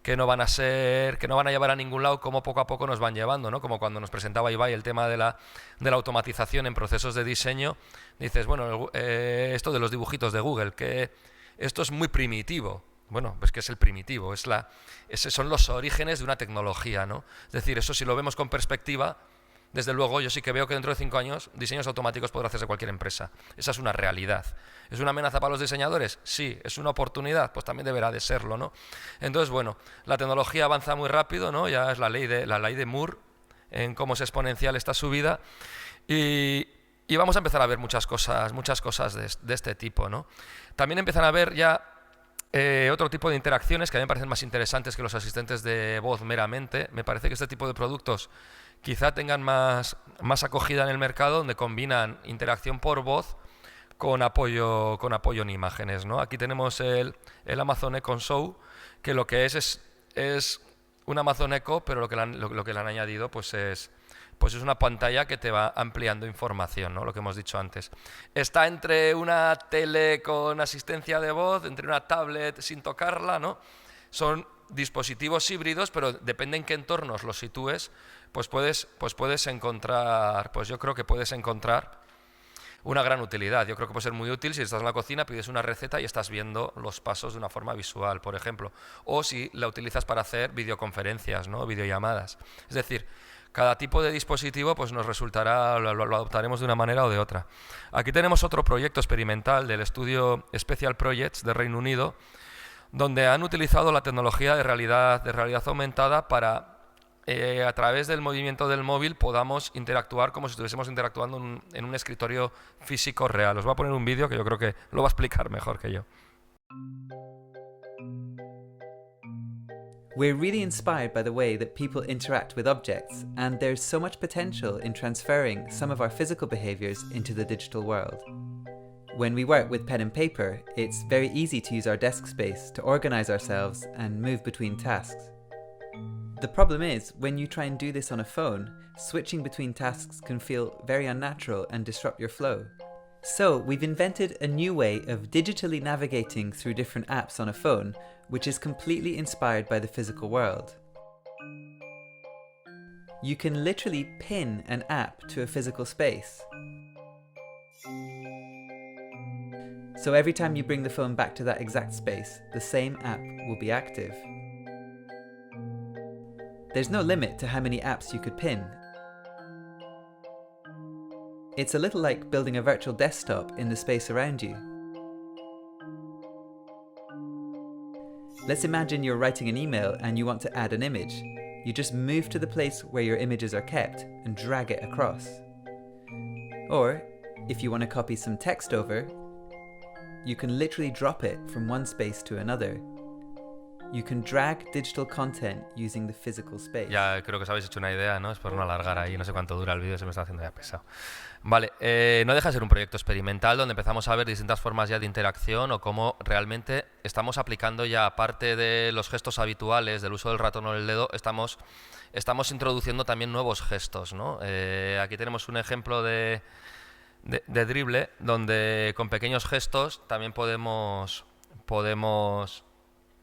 que no van a llevar a ningún lado, como poco a poco nos van llevando, ¿no? Como cuando nos presentaba Ibai el tema de la automatización en procesos de diseño, dices, bueno, esto de los dibujitos de Google, que esto es muy primitivo. Bueno, pues que es el primitivo, esos son los orígenes de una tecnología, ¿no? Es decir, eso si lo vemos con perspectiva, desde luego yo sí que veo que dentro de 5 años diseños automáticos podrá hacerse cualquier empresa. Esa es una realidad. ¿Es una amenaza para los diseñadores? Sí. ¿Es una oportunidad? Pues también deberá de serlo, ¿no? Entonces, bueno, la tecnología avanza muy rápido, ¿no? Ya es la ley de Moore en cómo es exponencial esta subida y vamos a empezar a ver muchas cosas de este tipo, ¿no? También empiezan a haber ya otro tipo de interacciones que a mí me parecen más interesantes que los asistentes de voz meramente. Me parece que este tipo de productos quizá tengan más acogida en el mercado, donde combinan interacción por voz con apoyo en imágenes, ¿no? Aquí tenemos el Amazon Echo Show, que lo que es un Amazon Echo, pero lo que le han añadido pues es una pantalla que te va ampliando información, ¿no? Lo que hemos dicho antes. Está entre una tele con asistencia de voz, entre una tablet sin tocarla, ¿no? Son dispositivos híbridos, pero depende en qué entornos los sitúes, pues puedes encontrar, pues yo creo que puedes encontrar una gran utilidad. Yo creo que puede ser muy útil si estás en la cocina, pides una receta y estás viendo los pasos de una forma visual, por ejemplo. O si la utilizas para hacer videoconferencias, ¿no? Videollamadas. Es decir, cada tipo de dispositivo pues nos resultará, lo adoptaremos de una manera o de otra. Aquí tenemos otro proyecto experimental del estudio Special Projects de Reino Unido, donde han utilizado la tecnología de realidad aumentada para, a través del movimiento del móvil, podamos interactuar como si estuviésemos interactuando en un escritorio físico real. Os voy a poner un vídeo que yo creo que lo va a explicar mejor que yo. We're really inspired by the way that people interact with objects, and there's so much potential in transferring some of our physical behaviors into the digital world. When we work with pen and paper, it's very easy to use our desk space to organize ourselves and move between tasks. The problem is, when you try and do this on a phone, switching between tasks can feel very unnatural and disrupt your flow. So we've invented a new way of digitally navigating through different apps on a phone, which is completely inspired by the physical world. You can literally pin an app to a physical space. So every time you bring the phone back to that exact space, the same app will be active. There's no limit to how many apps you could pin. It's a little like building a virtual desktop in the space around you. Let's imagine you're writing an email and you want to add an image. You just move to the place where your images are kept and drag it across. Or, if you want to copy some text over, you can literally drop it from one space to another. You can drag digital content using the physical space. Ya creo que os habéis hecho una idea, ¿no? Es por no alargar ahí, no sé cuánto dura el vídeo, se me está haciendo ya pesado. Vale, no deja de ser un proyecto experimental donde empezamos a ver distintas formas ya de interacción o cómo realmente estamos aplicando ya, aparte de los gestos habituales, del uso del ratón o del dedo, estamos introduciendo también nuevos gestos, ¿no? Aquí tenemos un ejemplo de drible donde con pequeños gestos también podemos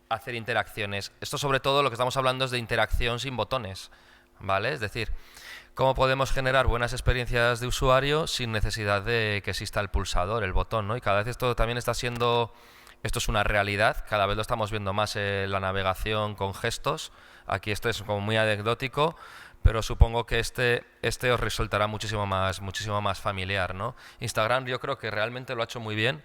hacer interacciones. Esto sobre todo lo que estamos hablando es de interacción sin botones, ¿vale? Es decir, cómo podemos generar buenas experiencias de usuario sin necesidad de que exista el pulsador, el botón, ¿no? Y cada vez esto también está siendo, esto es una realidad, cada vez lo estamos viendo más en la navegación con gestos. Aquí esto es como muy anecdótico, pero supongo que este os resultará muchísimo más familiar, ¿no? Instagram yo creo que realmente lo ha hecho muy bien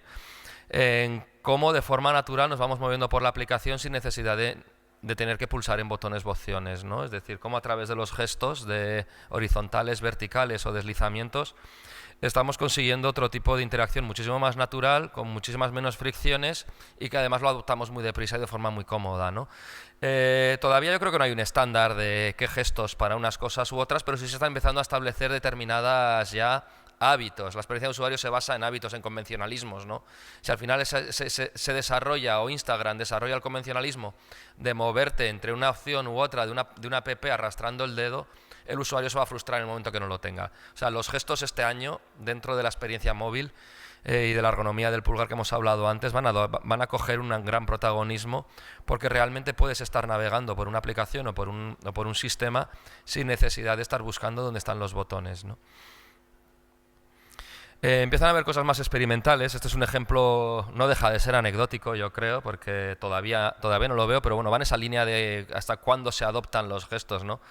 en cómo de forma natural nos vamos moviendo por la aplicación sin necesidad de tener que pulsar en botones o opciones, ¿no? Es decir, cómo a través de los gestos de horizontales, verticales o deslizamientos estamos consiguiendo otro tipo de interacción muchísimo más natural, con muchísimas menos fricciones y que además lo adoptamos muy deprisa y de forma muy cómoda, ¿no? Todavía yo creo que no hay un estándar de qué gestos para unas cosas u otras, pero sí se está empezando a establecer determinadas ya hábitos. La experiencia de usuario se basa en hábitos, en convencionalismos, ¿no? Si al final se desarrolla, o Instagram desarrolla el convencionalismo de moverte entre una opción u otra de una app arrastrando el dedo, el usuario se va a frustrar en el momento que no lo tenga. O sea, los gestos este año, dentro de la experiencia móvil y de la ergonomía del pulgar que hemos hablado antes, van a coger un gran protagonismo, porque realmente puedes estar navegando por una aplicación o por un sistema sin necesidad de estar buscando dónde están los botones, ¿no? Empiezan a haber cosas más experimentales. Este es un ejemplo, no deja de ser anecdótico, yo creo, porque todavía no lo veo, pero bueno, va en esa línea de hasta cuándo se adoptan los gestos, ¿no?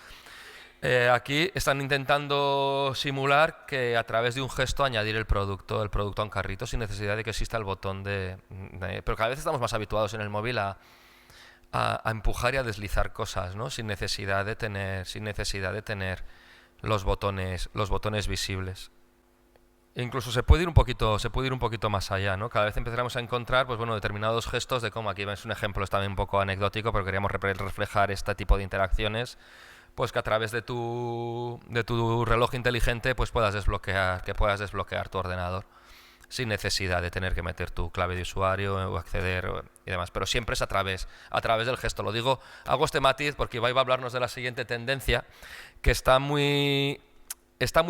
Aquí están intentando simular que a través de un gesto añadir el producto a un carrito sin necesidad de que exista el botón pero cada vez estamos más habituados en el móvil a empujar y a deslizar cosas, ¿no? Sin necesidad de tener los botones visibles. Incluso se puede ir un poquito más allá, ¿no? Cada vez empezaremos a encontrar, pues bueno, determinados gestos de cómo, aquí es un ejemplo, es también un poco anecdótico, pero queríamos reflejar este tipo de interacciones, pues que a través de tu reloj inteligente pues puedas desbloquear tu ordenador sin necesidad de tener que meter tu clave de usuario o acceder y demás, pero siempre es a través del gesto. Lo digo, hago este matiz porque Ibai va a hablarnos de la siguiente tendencia, que está muy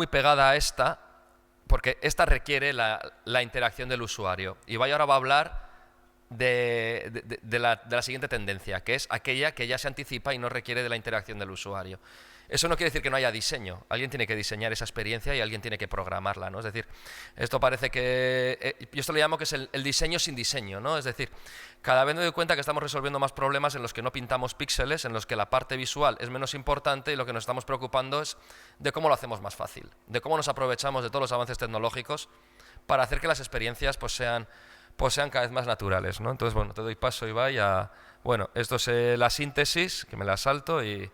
pegada a esta, porque esta requiere la interacción del usuario. Ibai ahora va a hablar de la siguiente tendencia, que es aquella que ya se anticipa y no requiere de la interacción del usuario. Eso no quiere decir que no haya diseño. Alguien tiene que diseñar esa experiencia y alguien tiene que programarla, ¿no? Es decir, esto parece que... yo esto le llamo que es el diseño sin diseño, ¿no? Es decir, cada vez me doy cuenta que estamos resolviendo más problemas en los que no pintamos píxeles, en los que la parte visual es menos importante y lo que nos estamos preocupando es de cómo lo hacemos más fácil, de cómo nos aprovechamos de todos los avances tecnológicos para hacer que las experiencias pues sean cada vez más naturales, ¿no? Entonces, bueno, te doy paso, Ibai, bueno, esto es la síntesis, que me la salto y...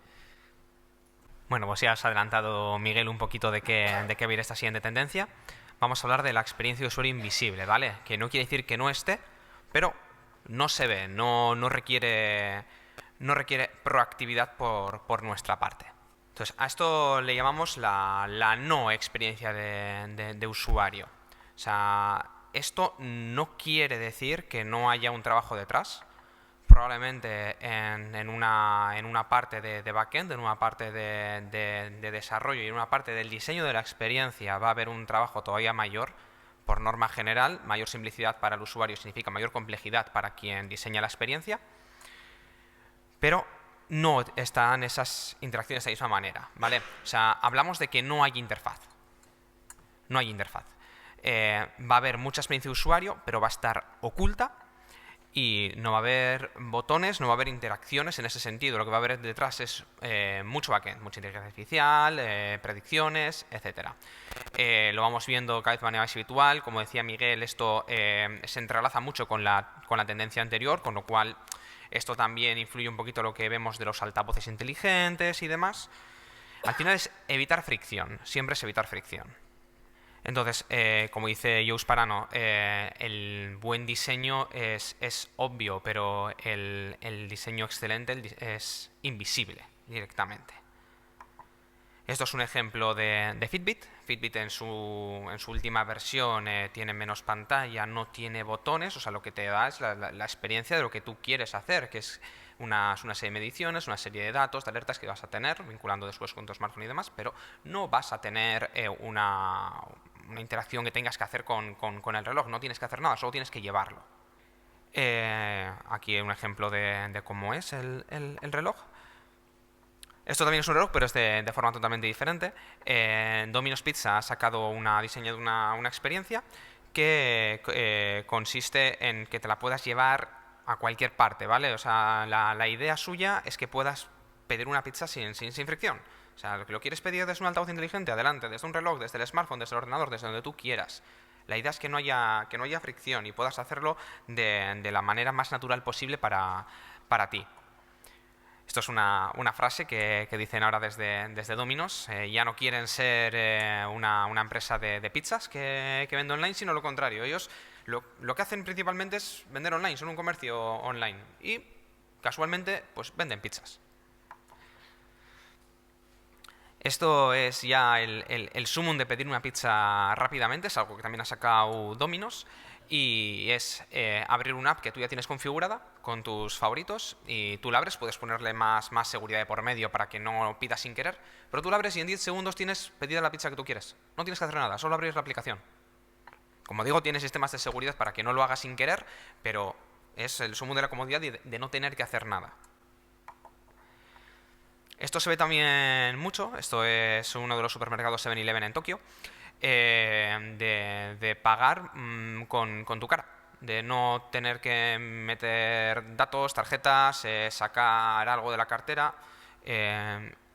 Bueno, pues ya has adelantado, Miguel, un poquito de qué va a ir esta siguiente tendencia. Vamos a hablar de la experiencia de usuario invisible, ¿vale? Que no quiere decir que no esté, pero no se ve, no requiere no requiere proactividad por nuestra parte. Entonces, a esto le llamamos la no experiencia de usuario. O sea, esto no quiere decir que no haya un trabajo detrás. Probablemente en una parte de backend, en una parte de desarrollo y en una parte del diseño de la experiencia va a haber un trabajo todavía mayor. Por norma general, mayor simplicidad para el usuario significa mayor complejidad para quien diseña la experiencia, pero no están esas interacciones de la misma manera, ¿vale? O sea, hablamos de que no hay interfaz. No hay interfaz. Va a haber mucha experiencia de usuario, pero va a estar oculta y no va a haber botones, no va a haber interacciones en ese sentido. Lo que va a haber detrás es mucho backend, mucha inteligencia artificial, predicciones, etc. Lo vamos viendo cada vez de manera más habitual. Como decía Miguel, esto se entrelaza mucho con la tendencia anterior, con lo cual esto también influye un poquito en lo que vemos de los altavoces inteligentes y demás. Al final es evitar fricción, siempre es evitar fricción. Entonces, como dice Joe Sparano, el buen diseño es obvio, pero el diseño excelente es invisible directamente. Esto es un ejemplo de Fitbit. Fitbit en su última versión tiene menos pantalla, no tiene botones, o sea, lo que te da es la experiencia de lo que tú quieres hacer, que es una serie de mediciones, una serie de datos, de alertas que vas a tener, vinculando después con tu smartphone y demás, pero no vas a tener una interacción que tengas que hacer con el reloj, no tienes que hacer nada, solo tienes que llevarlo. Aquí hay un ejemplo de cómo es el reloj. Esto también es un reloj, pero es de forma totalmente diferente. Domino's Pizza ha sacado diseñado una experiencia que consiste en que te la puedas llevar a cualquier parte, ¿vale? O sea, la idea suya es que puedas pedir una pizza sin fricción. O sea, lo quieres pedir desde un altavoz inteligente, adelante, desde un reloj, desde el smartphone, desde el ordenador, desde donde tú quieras. La idea es que no haya fricción y puedas hacerlo de la manera más natural posible para ti. Esto es una frase que dicen ahora desde Domino's. Ya no quieren ser una empresa de pizzas que vende online, sino lo contrario. Ellos lo que hacen principalmente es vender online, son un comercio online. Y casualmente pues venden pizzas. Esto es ya el sumum de pedir una pizza rápidamente, es algo que también ha sacado Domino's, y es abrir una app que tú ya tienes configurada con tus favoritos y tú la abres, puedes ponerle más seguridad de por medio para que no pidas sin querer, pero tú la abres y en 10 segundos tienes pedida la pizza que tú quieres. No tienes que hacer nada, solo abrir la aplicación. Como digo, tiene sistemas de seguridad para que no lo hagas sin querer, pero es el sumum de la comodidad de no tener que hacer nada. Esto se ve también mucho, esto es uno de los supermercados 7-Eleven en Tokio, de pagar con tu cara, de no tener que meter datos, tarjetas, sacar algo de la cartera.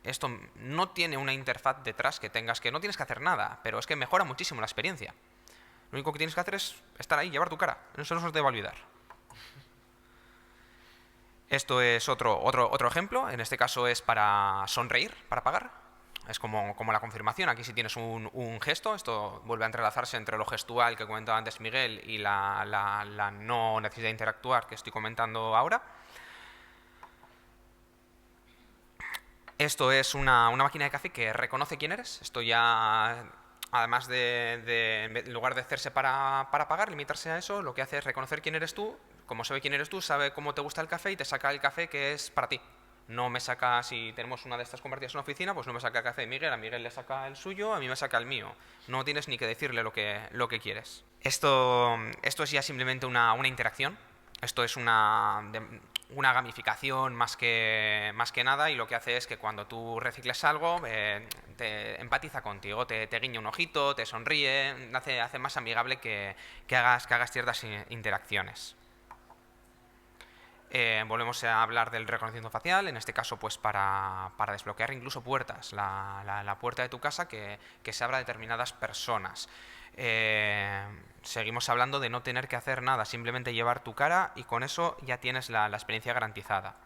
Esto no tiene una interfaz detrás que no tienes que hacer nada, pero es que mejora muchísimo la experiencia. Lo único que tienes que hacer es estar ahí, llevar tu cara, eso no se te va a olvidar. Esto es otro ejemplo, en este caso es para sonreír, para pagar. Es como la confirmación, aquí sí tienes un gesto, esto vuelve a entrelazarse entre lo gestual que comentaba antes Miguel y la no necesidad de interactuar que estoy comentando ahora. Esto es una máquina de café que reconoce quién eres, esto ya, además en lugar de hacerse para pagar, limitarse a eso, lo que hace es reconocer quién eres tú. Como sabe quién eres tú, sabe cómo te gusta el café y te saca el café que es para ti. No me saca, si tenemos una de estas convertidas en una oficina, pues no me saca el café de Miguel, a Miguel le saca el suyo, a mí me saca el mío. No tienes ni que decirle lo que quieres. Esto es ya simplemente una interacción. Esto es una gamificación más que nada, y lo que hace es que cuando tú recicles algo, te empatiza contigo, te guiña un ojito, te sonríe, hace más amigable que hagas ciertas interacciones. Volvemos a hablar del reconocimiento facial, en este caso pues para desbloquear incluso puertas, la puerta de tu casa que se abra a determinadas personas. Seguimos hablando de no tener que hacer nada, simplemente llevar tu cara y con eso ya tienes la experiencia garantizada.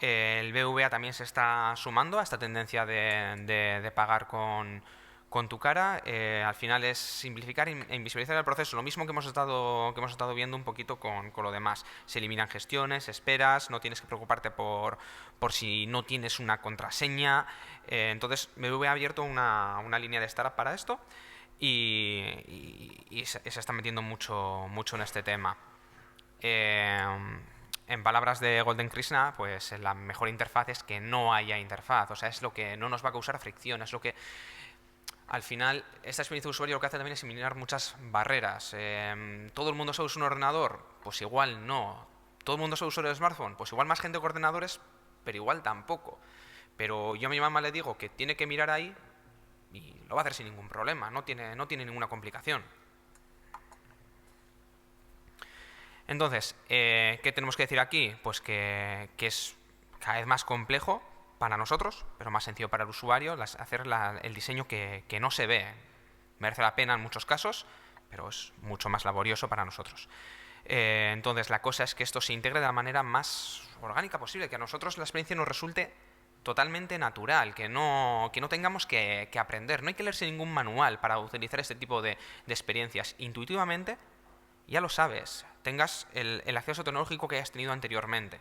El BVA también se está sumando a esta tendencia de pagar con con tu cara, al final es simplificar e invisibilizar el proceso. Lo mismo que hemos estado viendo un poquito con lo demás. Se eliminan gestiones, esperas, no tienes que preocuparte por si no tienes una contraseña. Entonces, BBVA ha abierto una línea de startup para esto y se está metiendo mucho en este tema. En palabras de Golden Krishna, pues la mejor interfaz es que no haya interfaz. O sea, es lo que no nos va a causar fricción, es lo que... Al final, esta experiencia de usuario lo que hace también es eliminar muchas barreras. ¿Todo el mundo sabe usar un ordenador? Pues igual no. ¿Todo el mundo sabe usar el smartphone? Pues igual más gente con ordenadores, pero igual tampoco. Pero yo a mi mamá le digo que tiene que mirar ahí y lo va a hacer sin ningún problema, no tiene ninguna complicación. Entonces, ¿qué tenemos que decir aquí? Pues que es cada vez más complejo para nosotros, pero más sencillo para el usuario, hacer el diseño que no se ve. Merece la pena en muchos casos, pero es mucho más laborioso para nosotros. Entonces, la cosa es que esto se integre de la manera más orgánica posible, que a nosotros la experiencia nos resulte totalmente natural, que no tengamos que aprender. No hay que leerse ningún manual para utilizar este tipo de experiencias. Intuitivamente, ya lo sabes, tengas el acceso tecnológico que hayas tenido anteriormente.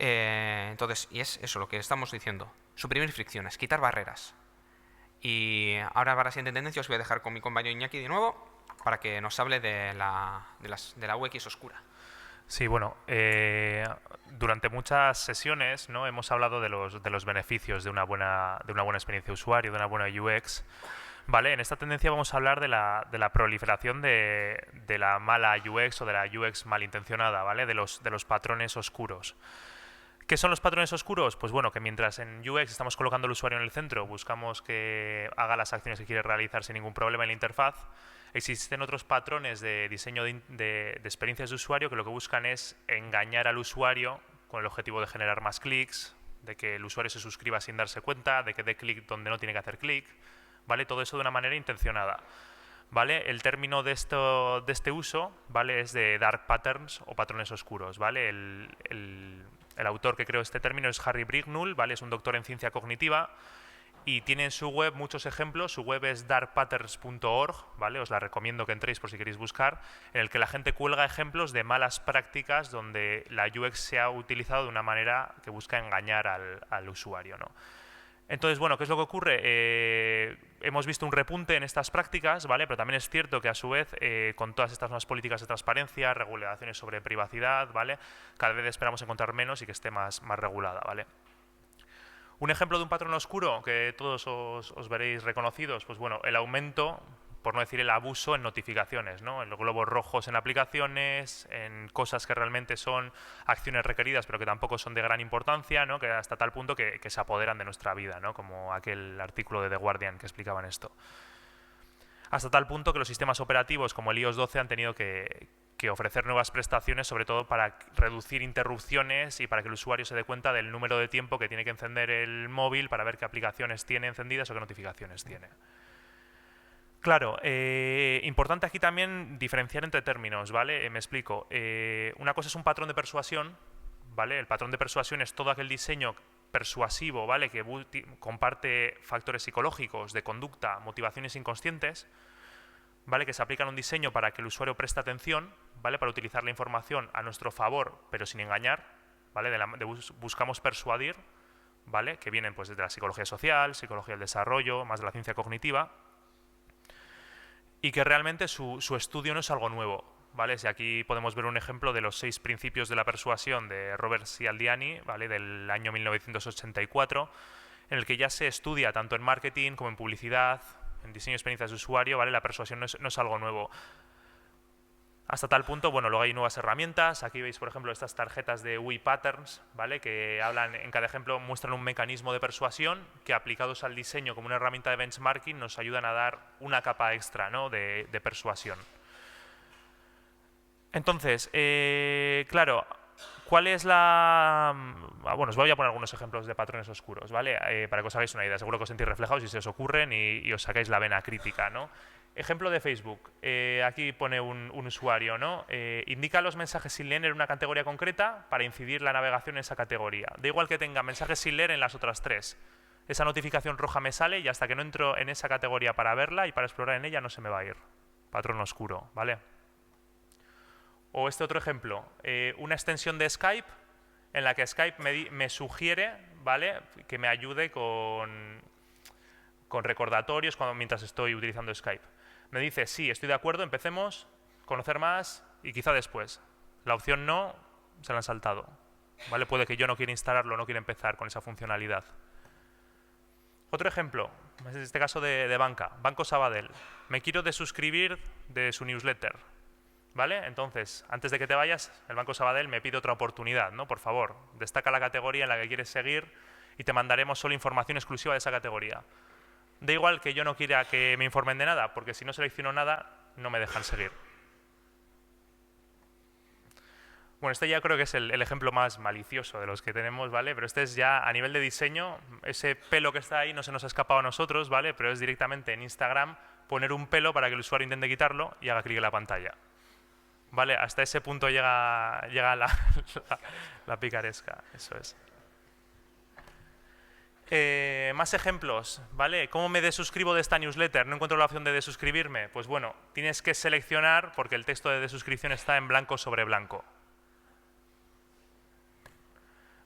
Entonces, y es eso lo que estamos diciendo, suprimir fricciones, quitar barreras. Y ahora para la siguiente tendencia os voy a dejar con mi compañero Iñaki de nuevo para que nos hable de la UX oscura. Sí, bueno, durante muchas sesiones, ¿no?, hemos hablado de los beneficios de una buena experiencia de usuario, de una buena UX. Vale, en esta tendencia vamos a hablar de la proliferación de la mala UX o de la UX malintencionada, ¿vale? De los patrones oscuros. ¿Qué son los patrones oscuros? Pues bueno, que mientras en UX estamos colocando al usuario en el centro, buscamos que haga las acciones que quiere realizar sin ningún problema en la interfaz, existen otros patrones de diseño de experiencias de usuario que lo que buscan es engañar al usuario con el objetivo de generar más clics, de que el usuario se suscriba sin darse cuenta, de que dé clic donde no tiene que hacer clic, ¿vale? Todo eso de una manera intencionada. ¿Vale? El término de este uso, ¿vale?, es de dark patterns o patrones oscuros, ¿vale? El autor que creó este término es Harry Brignall, ¿vale? Es un doctor en ciencia cognitiva y tiene en su web muchos ejemplos. Su web es darkpatterns.org, ¿vale? Os la recomiendo que entréis por si queréis buscar, en el que la gente cuelga ejemplos de malas prácticas donde la UX se ha utilizado de una manera que busca engañar al usuario, ¿no? Entonces, bueno, ¿qué es lo que ocurre? Hemos visto un repunte en estas prácticas, ¿vale? Pero también es cierto que a su vez, con todas estas nuevas políticas de transparencia, regulaciones sobre privacidad, ¿vale?, cada vez esperamos encontrar menos y que esté más regulada, ¿vale? Un ejemplo de un patrón oscuro que todos os veréis reconocidos, pues bueno, el aumento, por no decir el abuso, en notificaciones, ¿no? En los globos rojos en aplicaciones, en cosas que realmente son acciones requeridas pero que tampoco son de gran importancia, ¿no?, que hasta tal punto que se apoderan de nuestra vida, ¿no?, como aquel artículo de The Guardian que explicaban esto. Hasta tal punto que los sistemas operativos como el iOS 12 han tenido que ofrecer nuevas prestaciones, sobre todo para reducir interrupciones y para que el usuario se dé cuenta del número de tiempo que tiene que encender el móvil para ver qué aplicaciones tiene encendidas o qué notificaciones tiene. Claro, importante aquí también diferenciar entre términos, ¿vale? Me explico. Una cosa es un patrón de persuasión, ¿vale? El patrón de persuasión es todo aquel diseño persuasivo, ¿vale?, que comparte factores psicológicos, de conducta, motivaciones inconscientes, ¿vale?, que se aplican a un diseño para que el usuario preste atención, ¿vale?, para utilizar la información a nuestro favor, pero sin engañar, ¿vale? Buscamos persuadir, ¿vale?, que vienen pues desde la psicología social, psicología del desarrollo, más de la ciencia cognitiva, y que realmente su estudio no es algo nuevo, ¿vale? Si aquí podemos ver un ejemplo de los 6 principios de la persuasión de Robert Cialdini, ¿vale?, del año 1984, en el que ya se estudia tanto en marketing como en publicidad, en diseño de experiencias de usuario, ¿vale? La persuasión no es algo nuevo. Hasta tal punto, bueno, luego hay nuevas herramientas. Aquí veis, por ejemplo, estas tarjetas de UI Patterns, ¿vale?, que hablan, en cada ejemplo muestran un mecanismo de persuasión que, aplicados al diseño como una herramienta de benchmarking, nos ayudan a dar una capa extra, ¿no?, de persuasión. Entonces, claro, ¿cuál es la...? Bueno, os voy a poner algunos ejemplos de patrones oscuros, ¿vale? Para que os hagáis una idea. Seguro que os sentís reflejados y se os ocurren y os sacáis la vena crítica, ¿no? Ejemplo de Facebook. Aquí pone un usuario, ¿no? Indica los mensajes sin leer en una categoría concreta para incidir la navegación en esa categoría. Da igual que tenga mensajes sin leer en las otras 3. esa notificación roja me sale y hasta que no entro en esa categoría para verla y para explorar en ella no se me va a ir. Patrón oscuro, ¿vale? O este otro ejemplo, una extensión de Skype en la que Skype me sugiere, ¿vale?, que me ayude con recordatorios mientras estoy utilizando Skype. Me dice, sí, estoy de acuerdo, empecemos, conocer más y quizá después. La opción no, se la han saltado, ¿vale? Puede que yo no quiera instalarlo, no quiera empezar con esa funcionalidad. Otro ejemplo, en este caso de banca, Banco Sabadell. Me quiero desuscribir de su newsletter, ¿vale? Entonces, antes de que te vayas, el Banco Sabadell me pide otra oportunidad, ¿no? Por favor, destaca la categoría en la que quieres seguir y te mandaremos solo información exclusiva de esa categoría. Da igual que yo no quiera que me informen de nada, porque si no selecciono nada, no me dejan seguir. Bueno, este ya creo que es el ejemplo más malicioso de los que tenemos, ¿vale? Pero este es ya a nivel de diseño, ese pelo que está ahí no se nos ha escapado a nosotros, ¿vale? Pero es directamente en Instagram poner un pelo para que el usuario intente quitarlo y haga clic en la pantalla. ¿Vale? Hasta ese punto llega la picaresca, eso es. Más ejemplos, ¿vale? ¿Cómo me desuscribo de esta newsletter? No encuentro la opción de desuscribirme. Pues bueno, tienes que seleccionar porque el texto de desuscripción está en blanco sobre blanco.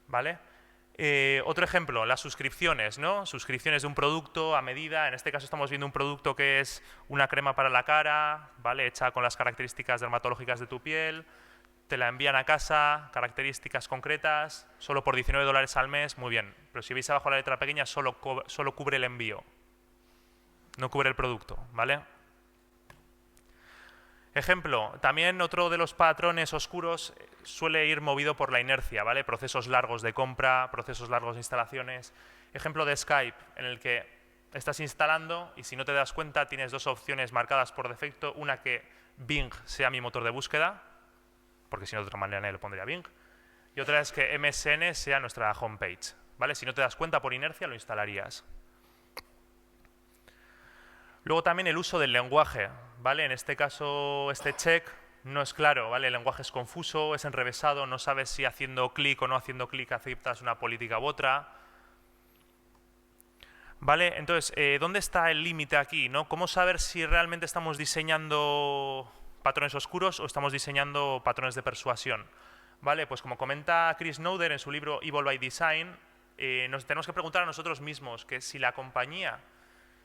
¿Vale? Otro ejemplo, las suscripciones, ¿no? Suscripciones de un producto a medida. En este caso estamos viendo un producto que es una crema para la cara, ¿vale?, hecha con las características dermatológicas de tu piel. Te la envían a casa, características concretas, solo por $19 al mes, muy bien. Pero si veis abajo la letra pequeña, solo cubre el envío, no cubre el producto, ¿vale? Ejemplo, también otro de los patrones oscuros suele ir movido por la inercia, ¿vale? Procesos largos de compra, procesos largos de instalaciones. Ejemplo de Skype, en el que estás instalando y si no te das cuenta tienes dos opciones marcadas por defecto. Una, que Bing sea mi motor de búsqueda, porque si no de otra manera nadie le pondría Bing. Y otra es que MSN sea nuestra homepage, ¿vale? Si no te das cuenta por inercia lo instalarías. Luego también el uso del lenguaje, ¿vale? En este caso este check no es claro, ¿vale? El lenguaje es confuso, es enrevesado, no sabes si haciendo clic o no haciendo clic aceptas una política u otra. ¿Vale? Entonces, ¿dónde está el límite aquí, ¿no? ¿Cómo saber si realmente estamos diseñando patrones oscuros o estamos diseñando patrones de persuasión? ¿Vale? Pues como comenta Chris Noder en su libro Evil by Design, nos tenemos que preguntar a nosotros mismos que si la compañía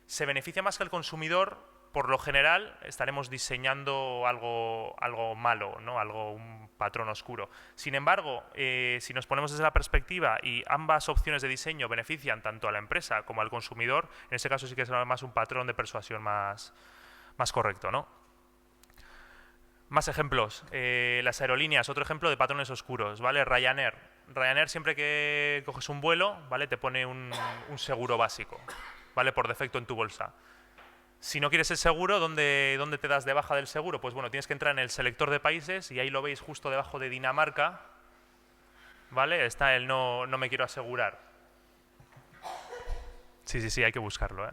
se beneficia más que el consumidor, por lo general estaremos diseñando algo malo, ¿no? Un patrón oscuro. Sin embargo, si nos ponemos desde la perspectiva y ambas opciones de diseño benefician tanto a la empresa como al consumidor, en ese caso sí que será más un patrón de persuasión más correcto, ¿no? Más ejemplos. Las aerolíneas, otro ejemplo de patrones oscuros, ¿vale? Ryanair. Ryanair, siempre que coges un vuelo, ¿vale?, te pone un seguro básico, ¿vale?, por defecto en tu bolsa. Si no quieres el seguro, ¿dónde te das de baja del seguro? Pues bueno, tienes que entrar en el selector de países y ahí lo veis justo debajo de Dinamarca, ¿vale? Está el no me quiero asegurar. Sí, hay que buscarlo, ¿eh?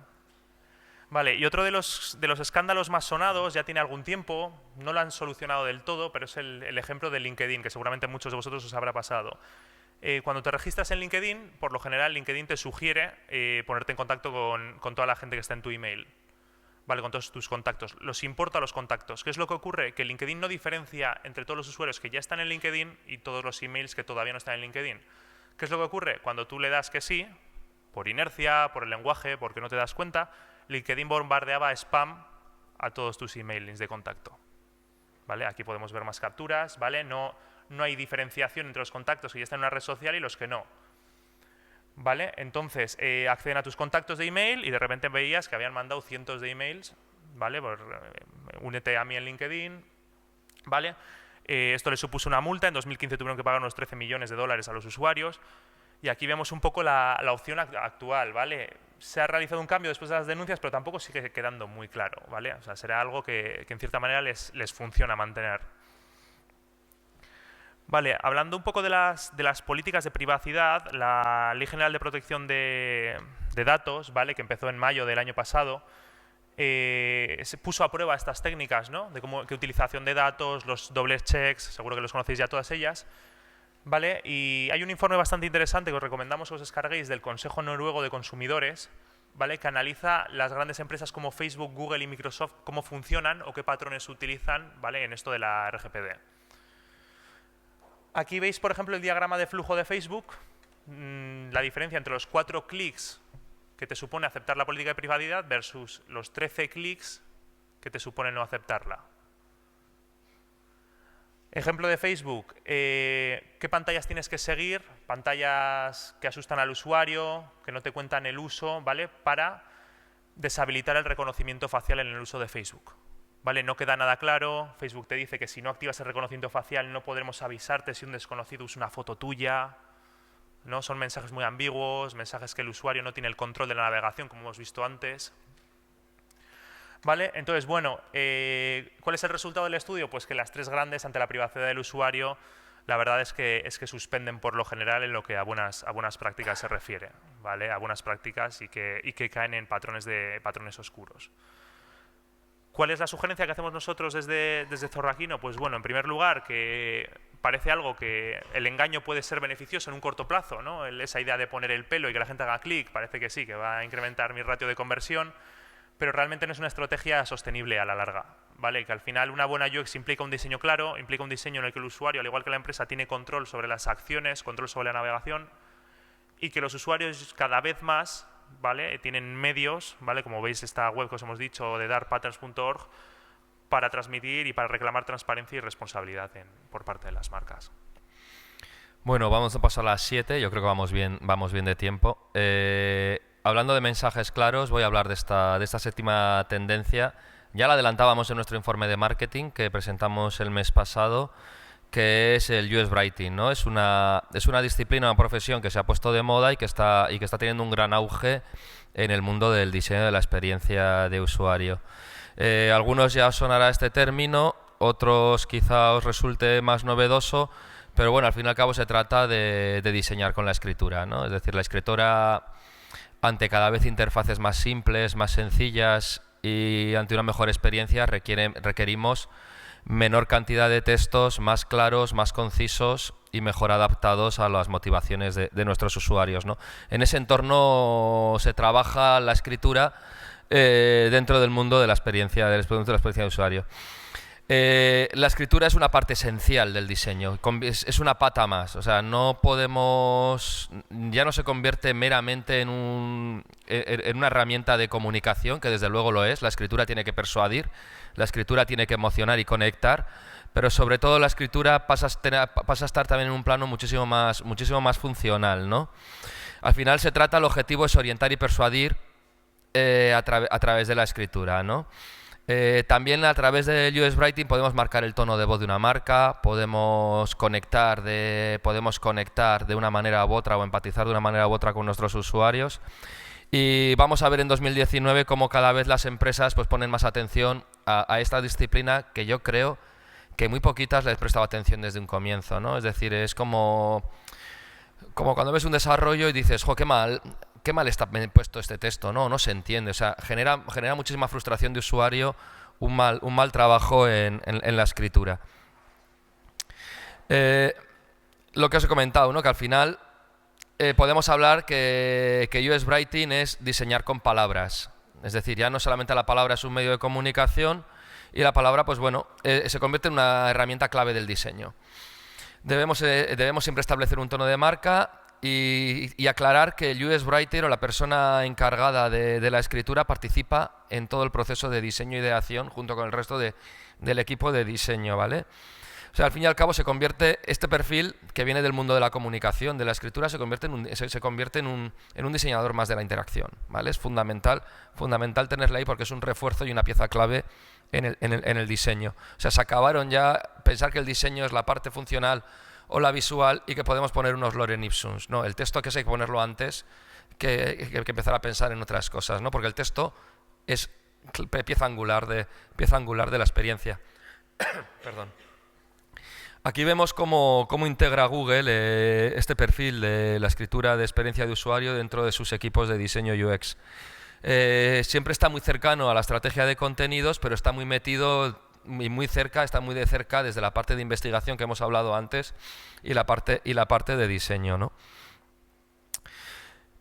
Vale, y otro de los escándalos más sonados, ya tiene algún tiempo, no lo han solucionado del todo, pero es el ejemplo de LinkedIn, que seguramente a muchos de vosotros os habrá pasado. Cuando te registras en LinkedIn, por lo general LinkedIn te sugiere ponerte en contacto con toda la gente que está en tu email, ¿vale?, con todos tus contactos. Los importa a los contactos. ¿Qué es lo que ocurre? Que LinkedIn no diferencia entre todos los usuarios que ya están en LinkedIn y todos los emails que todavía no están en LinkedIn. ¿Qué es lo que ocurre? Cuando tú le das que sí, por inercia, por el lenguaje, porque no te das cuenta, LinkedIn bombardeaba spam a todos tus emails de contacto, ¿vale? Aquí podemos ver más capturas, ¿vale? No hay diferenciación entre los contactos que ya están en una red social y los que no, ¿vale? Entonces, acceden a tus contactos de email y de repente veías que habían mandado cientos de emails, ¿vale? Únete a mí en LinkedIn, ¿vale? Esto le supuso una multa. En 2015 tuvieron que pagar unos $13 millones a los usuarios. Y aquí vemos un poco la opción actual, ¿vale? Se ha realizado un cambio después de las denuncias, pero tampoco sigue quedando muy claro, ¿vale? O sea, será algo que en cierta manera les funciona mantener. Vale, hablando un poco de las políticas de privacidad, la Ley General de Protección de Datos, ¿vale?, que empezó en mayo del año pasado, se puso a prueba estas técnicas, ¿no?, de qué utilización de datos, los dobles checks, seguro que los conocéis ya todas ellas. ¿Vale? Y hay un informe bastante interesante que os recomendamos que os descarguéis del Consejo Noruego de Consumidores, ¿vale? Que analiza las grandes empresas como Facebook, Google y Microsoft, cómo funcionan o qué patrones utilizan, ¿vale? En esto de la RGPD. Aquí veis, por ejemplo, el diagrama de flujo de Facebook, la diferencia entre los 4 clics que te supone aceptar la política de privacidad versus los 13 clics que te supone no aceptarla. Ejemplo de Facebook, ¿qué pantallas tienes que seguir? Pantallas que asustan al usuario, que no te cuentan el uso, ¿vale? Para deshabilitar el reconocimiento facial en el uso de Facebook, ¿vale? No queda nada claro, Facebook te dice que si no activas el reconocimiento facial no podremos avisarte si un desconocido usa una foto tuya, ¿no? Son mensajes muy ambiguos, mensajes que el usuario no tiene el control de la navegación, como hemos visto antes. ¿Vale? Entonces, bueno, ¿cuál es el resultado del estudio? Pues que las 3 grandes, ante la privacidad del usuario, la verdad es que suspenden por lo general en lo que a buenas prácticas se refiere, ¿vale? A buenas prácticas y que caen en patrones oscuros. ¿Cuál es la sugerencia que hacemos nosotros desde Zorraquino? Pues bueno, en primer lugar, que parece algo que el engaño puede ser beneficioso en un corto plazo, ¿no? Esa idea de poner el pelo y que la gente haga clic, parece que sí, que va a incrementar mi ratio de conversión, pero realmente no es una estrategia sostenible a la larga, ¿vale? Que al final una buena UX implica un diseño claro, implica un diseño en el que el usuario, al igual que la empresa, tiene control sobre las acciones, control sobre la navegación, y que los usuarios cada vez más, ¿vale? Tienen medios, ¿vale? Como veis esta web que os hemos dicho de darkpatterns.org, para transmitir y para reclamar transparencia y responsabilidad por parte de las marcas. Bueno, vamos a pasar a las 7, yo creo que vamos bien de tiempo. Hablando de mensajes claros, voy a hablar de esta 7ª tendencia. Ya la adelantábamos en nuestro informe de marketing que presentamos el mes pasado, que es el UX Writing, ¿no? Es una disciplina, una profesión que se ha puesto de moda y que está teniendo un gran auge en el mundo del diseño de la experiencia de usuario. Algunos ya os sonará este término, otros quizá os resulte más novedoso, pero bueno, al fin y al cabo se trata de diseñar con la escritura, ¿no? Es decir, la escritura, ante cada vez interfaces más simples, más sencillas y ante una mejor experiencia requerimos menor cantidad de textos, más claros, más concisos y mejor adaptados a las motivaciones de nuestros usuarios, ¿no? En ese entorno se trabaja la escritura dentro del mundo de la experiencia de usuario. La escritura es una parte esencial del diseño, es una pata más, o sea, ya no se convierte meramente en una herramienta de comunicación, que desde luego lo es. La escritura tiene que persuadir, la escritura tiene que emocionar y conectar, pero sobre todo la escritura pasa a estar también en un plano muchísimo más funcional, ¿no? Al final el objetivo es orientar y persuadir a través de la escritura, ¿no? También a través del UX Writing podemos marcar el tono de voz de una marca, podemos conectar de una manera u otra o empatizar de una manera u otra con nuestros usuarios. Y vamos a ver en 2019 cómo cada vez las empresas pues ponen más atención a esta disciplina que yo creo que muy poquitas les prestaba atención desde un comienzo, ¿no? Es decir, es como cuando ves un desarrollo y dices, jo, qué mal está puesto este texto, no se entiende, o sea, genera muchísima frustración de usuario, un mal trabajo en la escritura. Lo que os he comentado, ¿no? Que al final podemos hablar que UX Writing es diseñar con palabras, es decir, ya no solamente la palabra es un medio de comunicación y la palabra, pues bueno, se convierte en una herramienta clave del diseño. Debemos siempre establecer un tono de marca y aclarar que el UX Writer o la persona encargada de la escritura participa en todo el proceso de diseño y ideación junto con el resto del equipo de diseño, ¿vale? O sea, al fin y al cabo se convierte este perfil que viene del mundo de la comunicación, de la escritura, se convierte en un diseñador más de la interacción, ¿vale? Es fundamental tenerla ahí porque es un refuerzo y una pieza clave en el diseño. O sea, se acabaron ya pensar que el diseño es la parte funcional o la visual y que podemos poner unos lorem ipsums, ¿no? El texto que hay que ponerlo antes que empezar a pensar en otras cosas, ¿no? Porque el texto es pieza angular de la experiencia. Perdón. Aquí vemos cómo integra Google este perfil de la escritura de experiencia de usuario dentro de sus equipos de diseño UX. Siempre está muy cercano a la estrategia de contenidos, pero está muy metido muy cerca, está muy de cerca desde la parte de investigación que hemos hablado antes y la parte de diseño, ¿no?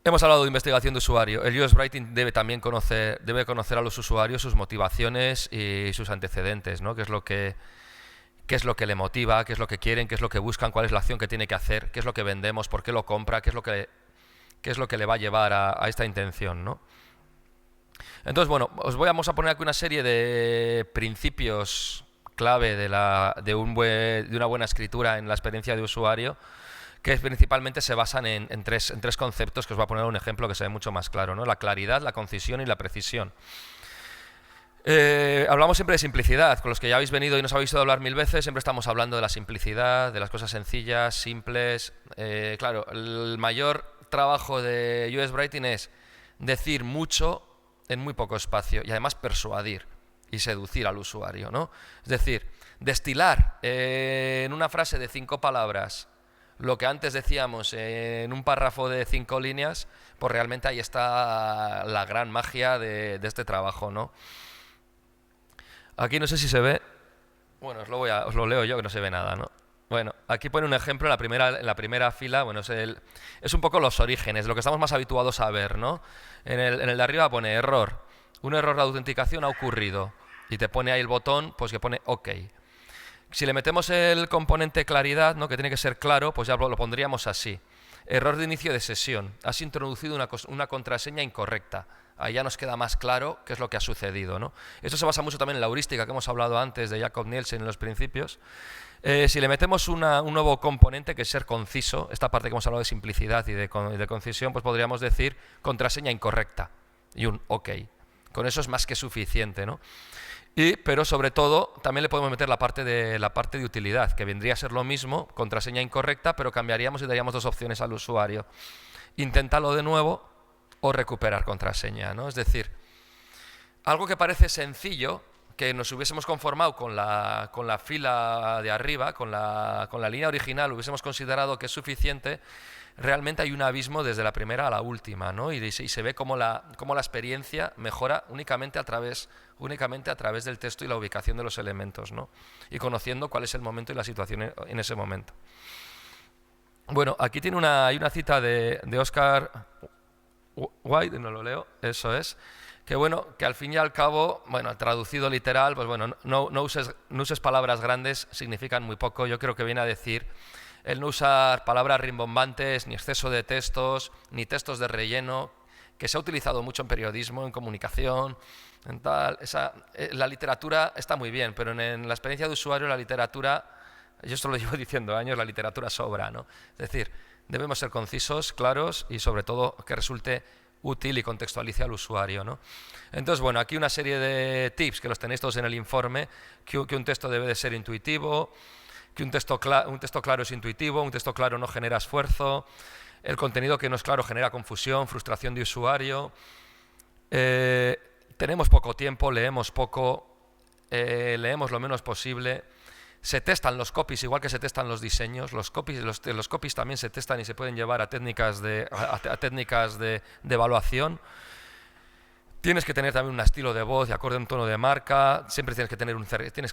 Hemos hablado de investigación de usuario. El UX Writing debe conocer a los usuarios, sus motivaciones y sus antecedentes, ¿no? Qué es lo que le motiva, qué es lo que quieren, qué es lo que buscan, cuál es la acción que tiene que hacer, qué es lo que vendemos, por qué lo compra, qué es lo que le va a llevar a esta intención, ¿no? Entonces, bueno, vamos a poner aquí una serie de principios clave de una buena escritura en la experiencia de usuario, que principalmente se basan en tres conceptos, que os voy a poner un ejemplo que se ve mucho más claro, ¿no? La claridad, la concisión y la precisión. Hablamos siempre de simplicidad. Con los que ya habéis venido y nos habéis oído hablar 1000 veces, siempre estamos hablando de la simplicidad, de las cosas sencillas, simples. Claro, el mayor trabajo de UX Writing es decir mucho en muy poco espacio y además persuadir y seducir al usuario, ¿no? Es decir, destilar en una frase de 5 palabras lo que antes decíamos en un párrafo de 5 líneas, pues realmente ahí está la gran magia de este trabajo, ¿no? Aquí no sé si se ve. Bueno, os lo leo yo, que no se ve nada, ¿no? Bueno, aquí pone un ejemplo en la primera fila. Bueno, es un poco los orígenes, lo que estamos más habituados a ver, ¿no? En el de arriba pone error. Un error de autenticación ha ocurrido. Y te pone ahí el botón, pues que pone OK. Si le metemos el componente claridad, ¿no? Que tiene que ser claro, pues ya lo pondríamos así. Error de inicio de sesión. Has introducido una contraseña incorrecta. Ahí ya nos queda más claro qué es lo que ha sucedido, ¿no? Esto se basa mucho también en la heurística que hemos hablado antes de Jakob Nielsen en los principios. Si le metemos un nuevo componente, que es ser conciso, esta parte que hemos hablado de simplicidad y de concisión, pues podríamos decir contraseña incorrecta y un OK. Con eso es más que suficiente, ¿no? Pero sobre todo también le podemos meter la parte de utilidad, que vendría a ser lo mismo, contraseña incorrecta, pero cambiaríamos y daríamos 2 opciones al usuario. Inténtalo de nuevo o recuperar contraseña, ¿no? Es decir, algo que parece sencillo, que nos hubiésemos conformado con la fila de arriba, con la línea original, hubiésemos considerado que es suficiente, realmente hay un abismo desde la primera a la última, ¿no? Y se ve cómo la experiencia mejora únicamente a través del texto y la ubicación de los elementos, ¿no? Y conociendo cuál es el momento y la situación en ese momento. Bueno, aquí hay una cita de Oscar Wilde, no lo leo, eso es, que bueno, que al fin y al cabo, bueno, traducido literal, pues bueno, no uses palabras grandes, significan muy poco. Yo creo que viene a decir el no usar palabras rimbombantes, ni exceso de textos, ni textos de relleno, que se ha utilizado mucho en periodismo, en comunicación, en tal. La literatura está muy bien, pero en la experiencia de usuario la literatura, yo esto lo llevo diciendo años, la literatura sobra, ¿no? Es decir, debemos ser concisos, claros y sobre todo que resulte útil y contextualice al usuario, ¿no? Entonces, bueno, aquí una serie de tips que los tenéis todos en el informe, que un texto debe de ser intuitivo, que un texto claro es intuitivo, un texto claro no genera esfuerzo, el contenido que no es claro genera confusión, frustración de usuario, tenemos poco tiempo, leemos poco, leemos lo menos posible. Se testan los copies igual que se testan los diseños. Los copies también se testan y se pueden llevar a técnicas de evaluación. Tienes que tener también un estilo de voz y acorde a un tono de marca. Siempre tienes que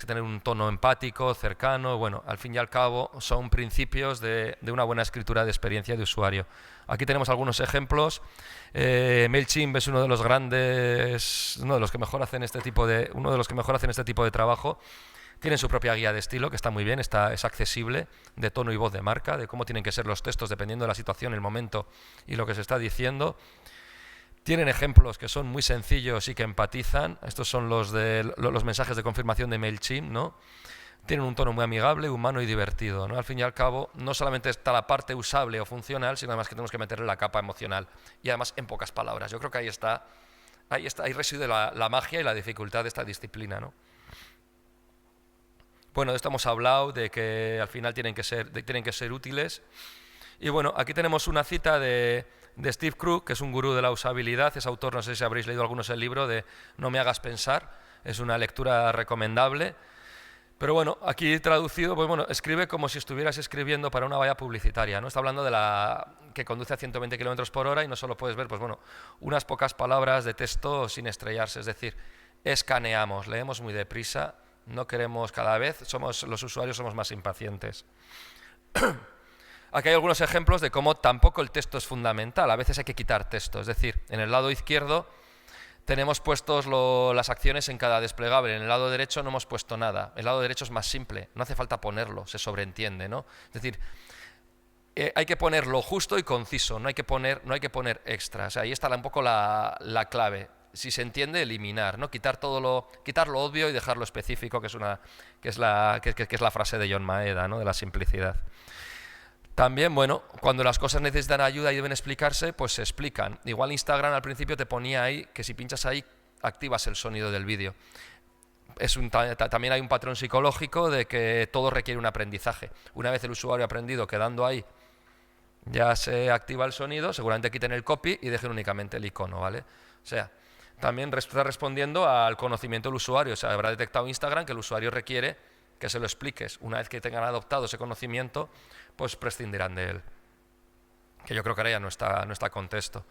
tener un tono empático, cercano. Bueno, al fin y al cabo son principios de una buena escritura de experiencia de usuario. Aquí tenemos algunos ejemplos. MailChimp es uno de los que mejor hacen este tipo de trabajo. Tienen su propia guía de estilo, que está muy bien, es accesible, de tono y voz de marca, de cómo tienen que ser los textos dependiendo de la situación, el momento y lo que se está diciendo. Tienen ejemplos que son muy sencillos y que empatizan. Estos son los mensajes de confirmación de MailChimp, ¿no? Tienen un tono muy amigable, humano y divertido, ¿no? Al fin y al cabo, no solamente está la parte usable o funcional, sino además que tenemos que meterle la capa emocional. Y además en pocas palabras. Yo creo que ahí reside la magia y la dificultad de esta disciplina, ¿no? Bueno, de esto hemos hablado, de que al final tienen que ser útiles. Y bueno, aquí tenemos una cita de Steve Krug, que es un gurú de la usabilidad. Es autor, no sé si habréis leído algunos el libro de No me hagas pensar. Es una lectura recomendable. Pero bueno, aquí traducido, pues bueno, escribe como si estuvieras escribiendo para una valla publicitaria, ¿no? Está hablando de que conduce a 120 km/h y no solo puedes ver, pues bueno, unas pocas palabras de texto sin estrellarse. Es decir, escaneamos, leemos muy deprisa No queremos cada vez, los usuarios somos más impacientes. Aquí hay algunos ejemplos de cómo tampoco el texto es fundamental. A veces hay que quitar texto. Es decir, en el lado izquierdo tenemos puestos las acciones en cada desplegable. En el lado derecho no hemos puesto nada. El lado derecho es más simple. No hace falta ponerlo, se sobreentiende, ¿no? Es decir, hay que poner lo justo y conciso. No hay que poner extra. O sea, ahí está un poco la clave. Si se entiende, eliminar, ¿no? Quitar lo obvio y dejar lo específico, que es la frase de John Maeda, ¿no? De la simplicidad. También, bueno, cuando las cosas necesitan ayuda y deben explicarse, pues se explican. Igual Instagram al principio te ponía ahí que si pinchas ahí activas el sonido del vídeo. También hay un patrón psicológico de que todo requiere un aprendizaje. Una vez el usuario ha aprendido quedando ahí, ya se activa el sonido, seguramente quiten el copy y dejen únicamente el icono, ¿vale? O sea, también está respondiendo al conocimiento del usuario. O sea, habrá detectado Instagram que el usuario requiere que se lo expliques. Una vez que tengan adoptado ese conocimiento, pues prescindirán de él. Que yo creo que ahora ya no está contexto.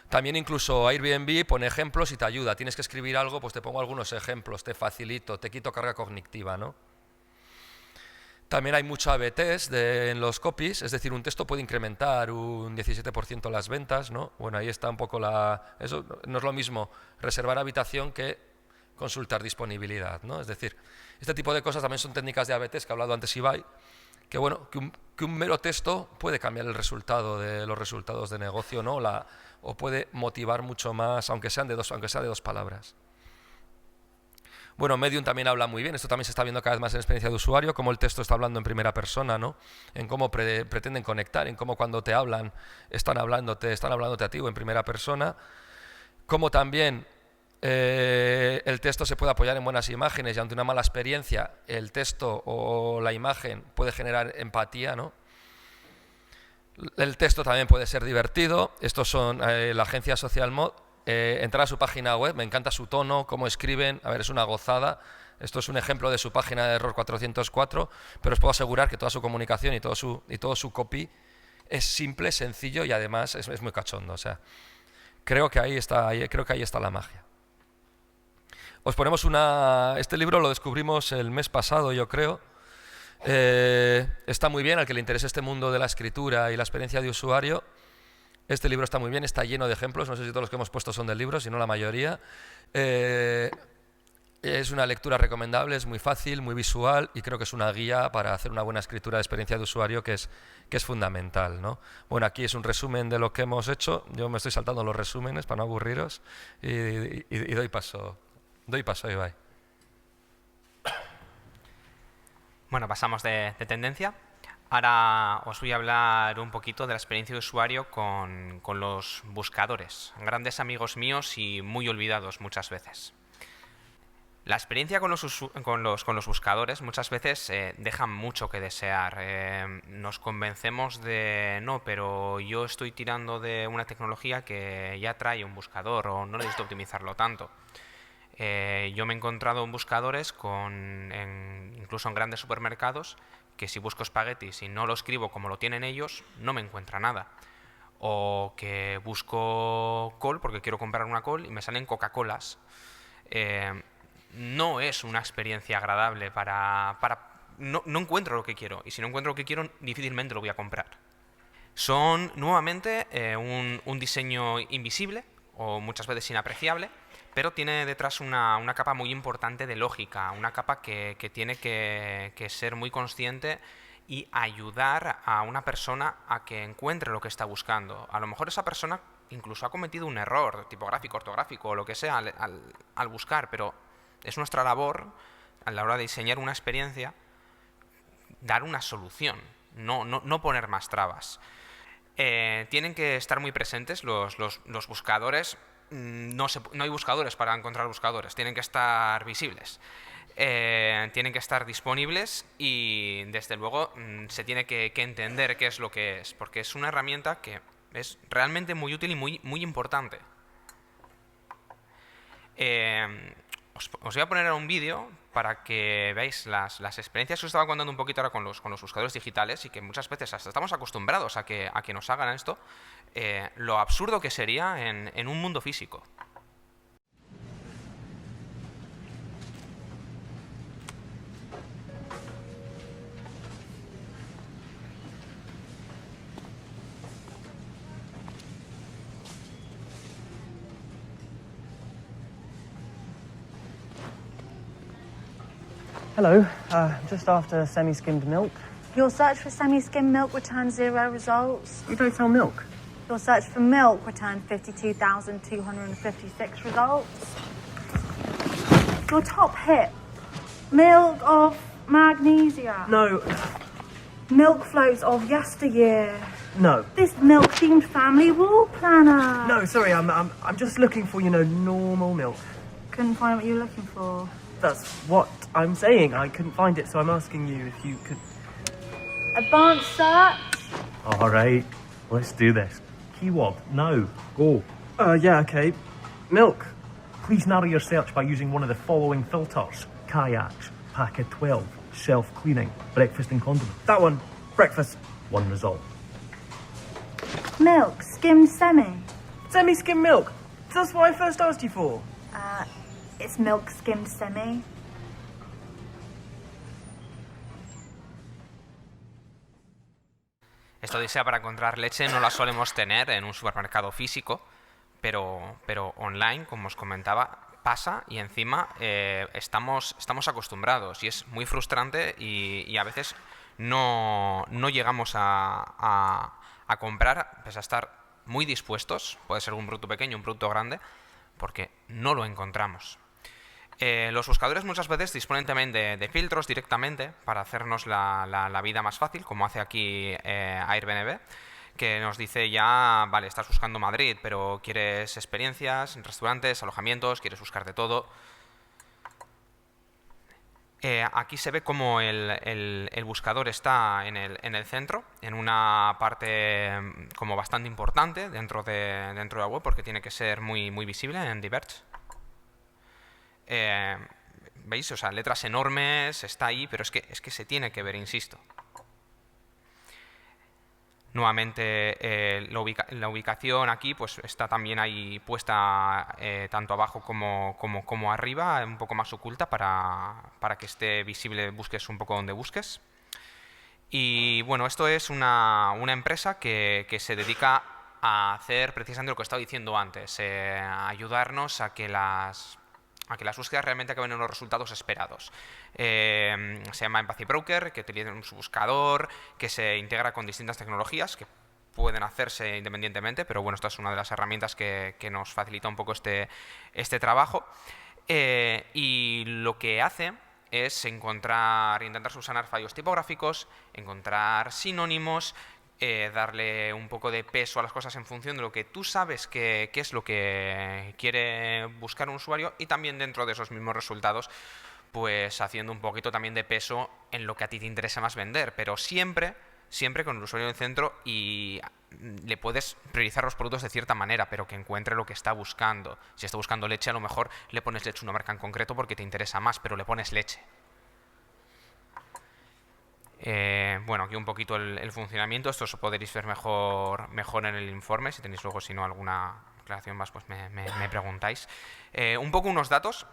También incluso Airbnb pone ejemplos y te ayuda. Tienes que escribir algo, pues te pongo algunos ejemplos, te facilito, te quito carga cognitiva, ¿no? También hay mucho A/B test en los copies, es decir, un texto puede incrementar un 17% las ventas, ¿no? Bueno, ahí está un poco eso no es lo mismo reservar habitación que consultar disponibilidad, ¿no? Es decir, este tipo de cosas también son técnicas de A/B test que ha hablado antes Ibai, que bueno, que un mero texto puede cambiar el resultado de los resultados de negocio, ¿no? O puede motivar mucho más, aunque sea de dos palabras. Bueno, Medium también habla muy bien, esto también se está viendo cada vez más en experiencia de usuario, cómo el texto está hablando en primera persona, ¿no? En cómo pretenden conectar, en cómo cuando te hablan, están hablándote a ti en primera persona, cómo también el texto se puede apoyar en buenas imágenes y ante una mala experiencia el texto o la imagen puede generar empatía, ¿no? El texto también puede ser divertido. Estos son la agencia Social Mod. Entrar a su página web, me encanta su tono, cómo escriben, a ver, es una gozada. Esto es un ejemplo de su página de Error 404, pero os puedo asegurar que toda su comunicación y todo su copy es simple, sencillo y además es muy cachondo. O sea, creo que ahí está la magia. Os ponemos este libro lo descubrimos el mes pasado, yo creo. Está muy bien, al que le interese este mundo de la escritura y la experiencia de usuario. Este libro está muy bien, está lleno de ejemplos, no sé si todos los que hemos puesto son del libro, si no la mayoría. Es una lectura recomendable, es muy fácil, muy visual y creo que es una guía para hacer una buena escritura de experiencia de usuario que es fundamental, ¿no? Bueno, aquí es un resumen de lo que hemos hecho, yo me estoy saltando los resúmenes para no aburriros y doy paso a Ibai. Bueno, pasamos de tendencia. Ahora os voy a hablar un poquito de la experiencia de usuario con los buscadores, grandes amigos míos y muy olvidados muchas veces. La experiencia con los buscadores muchas veces deja mucho que desear. Nos convencemos de no, pero yo estoy tirando de una tecnología que ya trae un buscador o no necesito optimizarlo tanto. Yo me he encontrado en buscadores incluso en grandes supermercados que si busco espaguetis y no lo escribo como lo tienen ellos, no me encuentra nada. O que busco col porque quiero comprar una col y me salen Coca-Colas. No es una experiencia agradable no encuentro lo que quiero. Y si no encuentro lo que quiero, difícilmente lo voy a comprar. Son nuevamente un diseño invisible o muchas veces inapreciable, pero tiene detrás una capa muy importante de lógica, una capa que tiene que ser muy consciente y ayudar a una persona a que encuentre lo que está buscando. A lo mejor esa persona incluso ha cometido un error tipográfico, ortográfico o lo que sea al buscar, pero es nuestra labor a la hora de diseñar una experiencia dar una solución, no poner más trabas. Tienen que estar muy presentes los buscadores. No hay buscadores para encontrar buscadores, tienen que estar visibles, tienen que estar disponibles y desde luego se tiene que entender qué es lo que es, porque es una herramienta que es realmente muy útil y muy importante. Os voy a poner ahora un vídeo para que veáis las experiencias que os estaba contando un poquito ahora con los buscadores digitales y que muchas veces hasta estamos acostumbrados a que nos hagan esto, lo absurdo que sería en un mundo físico. Hello, just after semi-skimmed milk. Your search for semi-skimmed milk returned 0 results. You don't sell milk. Your search for milk returned 52,256 results. Your top hit, milk of magnesia. No. Milk floats of yesteryear. No. This milk-themed family wall planner. No, sorry, I'm just looking for, normal milk. Couldn't find what you were looking for. That's what I'm saying. I couldn't find it, so I'm asking you if you could... Advanced search. All right, let's do this. Keyword, now, go. Yeah, okay. Milk. Please narrow your search by using one of the following filters. Kayaks, packet 12, self-cleaning, breakfast and condiment. That one. Breakfast. One result. Milk, skimmed semi. Semi-skimmed milk. That's what I first asked you for. It's milk skimmed semi. Esta odisea para encontrar leche no la solemos tener en un supermercado físico, pero online, como os comentaba, pasa y encima estamos acostumbrados y es muy frustrante y a veces no llegamos a comprar, pese a estar muy dispuestos, puede ser un producto pequeño, un producto grande, porque no lo encontramos. Los buscadores muchas veces disponen también de filtros directamente para hacernos la vida más fácil, como hace aquí Airbnb, que nos dice ya, vale, estás buscando Madrid, pero quieres experiencias, restaurantes, alojamientos, quieres buscar de todo. Aquí se ve como el buscador está en el centro, en una parte como bastante importante dentro de la web, porque tiene que ser muy visible en Diverge. ¿Veis? O sea, letras enormes, está ahí, pero es que se tiene que ver, insisto. Nuevamente la ubicación aquí pues está también ahí puesta tanto abajo como arriba, un poco más oculta para que esté visible, busques un poco donde busques. Y bueno, esto es una empresa que se dedica a hacer precisamente lo que estaba diciendo antes, a ayudarnos a que las búsquedas realmente acaben en los resultados esperados. Se llama Empathy Broker, que utiliza un buscador, que se integra con distintas tecnologías que pueden hacerse independientemente, pero bueno, esta es una de las herramientas que nos facilita un poco este trabajo. Y lo que hace es intentar subsanar fallos tipográficos, encontrar sinónimos, darle un poco de peso a las cosas en función de lo que tú sabes que es lo que quiere buscar un usuario, y también dentro de esos mismos resultados pues haciendo un poquito también de peso en lo que a ti te interesa más vender, pero siempre con el usuario en el centro, y le puedes priorizar los productos de cierta manera, pero que encuentre lo que está buscando. Si está buscando leche, a lo mejor le pones leche una marca en concreto porque te interesa más, pero le pones leche. Bueno, aquí un poquito el funcionamiento. Esto os podréis ver mejor en el informe. Si tenéis luego, si no, alguna aclaración más, pues me preguntáis. Un poco unos datos.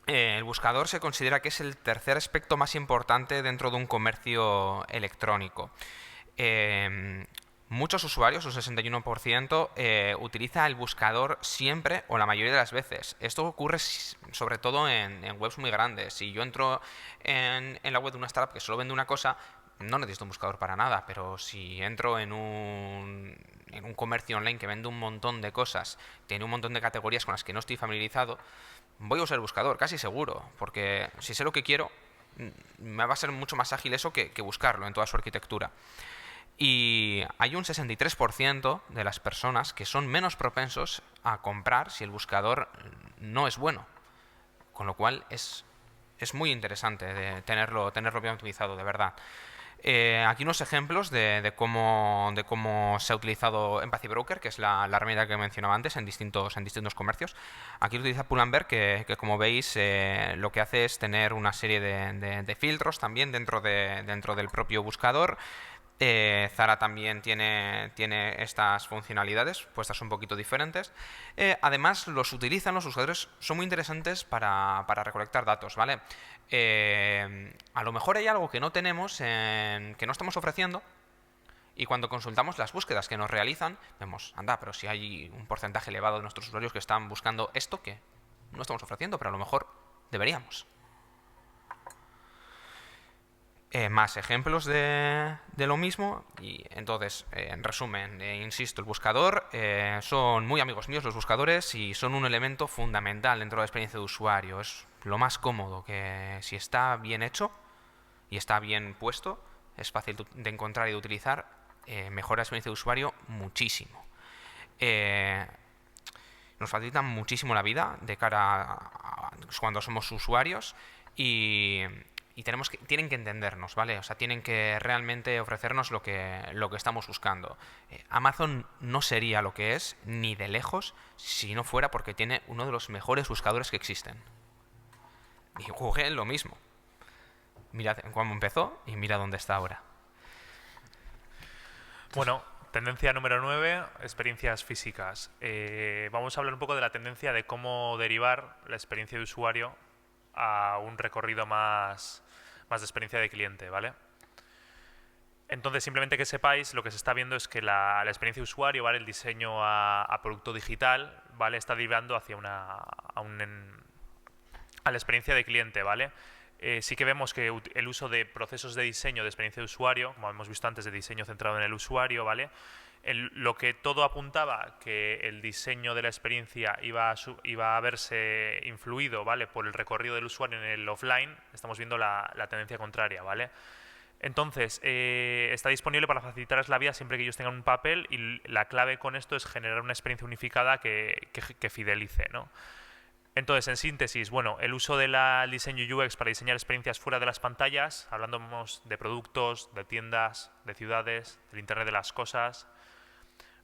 El buscador se considera que es el tercer aspecto más importante dentro de un comercio electrónico. Muchos usuarios, un 61%, utiliza el buscador siempre o la mayoría de las veces. Esto ocurre sobre todo en webs muy grandes. Si yo entro en la web de una startup que solo vende una cosa, no necesito un buscador para nada, pero si entro en un comercio online que vende un montón de cosas, tiene un montón de categorías con las que no estoy familiarizado, voy a usar el buscador, casi seguro, porque si sé lo que quiero, me va a ser mucho más ágil eso que buscarlo en toda su arquitectura. Y hay un 63% de las personas que son menos propensos a comprar si el buscador no es bueno. Con lo cual es muy interesante de tenerlo bien optimizado, de verdad. Aquí unos ejemplos de cómo se ha utilizado Empathy Broker, que es la herramienta que mencionaba antes, en distintos comercios. Aquí lo utiliza Pull&Bear, que como veis lo que hace es tener una serie de filtros también dentro del propio buscador. Zara también tiene estas funcionalidades puestas un poquito diferentes. Además, los buscadores son muy interesantes para recolectar datos, ¿vale? A lo mejor hay algo que no tenemos, que no estamos ofreciendo, y cuando consultamos las búsquedas que nos realizan, vemos, anda, pero si hay un porcentaje elevado de nuestros usuarios que están buscando esto que no estamos ofreciendo, pero a lo mejor deberíamos. más ejemplos de lo mismo. Y entonces, en resumen, insisto, el buscador, son muy amigos míos los buscadores y son un elemento fundamental dentro de la experiencia de usuario. Es lo más cómodo, que si está bien hecho y está bien puesto, es fácil de encontrar y de utilizar, mejora la experiencia de usuario muchísimo. Nos facilitan muchísimo la vida de cara a cuando somos usuarios y tienen que entendernos, ¿vale? O sea, tienen que realmente ofrecernos lo que estamos buscando. Amazon no sería lo que es, ni de lejos, si no fuera porque tiene uno de los mejores buscadores que existen. Y Google lo mismo. Mirad cómo empezó y mira dónde está ahora. Bueno, tendencia número 9, experiencias físicas. Vamos a hablar un poco de la tendencia de cómo derivar la experiencia de usuario a un recorrido más de experiencia de cliente, ¿vale? Entonces, simplemente que sepáis, lo que se está viendo es que la experiencia de usuario, ¿vale? El diseño a producto digital, ¿vale? Está derivando hacia a la experiencia de cliente, ¿vale? Sí que vemos que el uso de procesos de diseño de experiencia de usuario, como hemos visto antes, de diseño centrado en el usuario, ¿vale? Lo que todo apuntaba que el diseño de la experiencia iba a verse influido, ¿vale? Por el recorrido del usuario en el offline, estamos viendo la tendencia contraria, ¿vale? Entonces, está disponible para facilitarles la vida siempre que ellos tengan un papel, y la clave con esto es generar una experiencia unificada que fidelice, ¿no? Entonces, en síntesis, bueno, el uso del diseño UX para diseñar experiencias fuera de las pantallas, hablando de productos, de tiendas, de ciudades, del Internet de las cosas,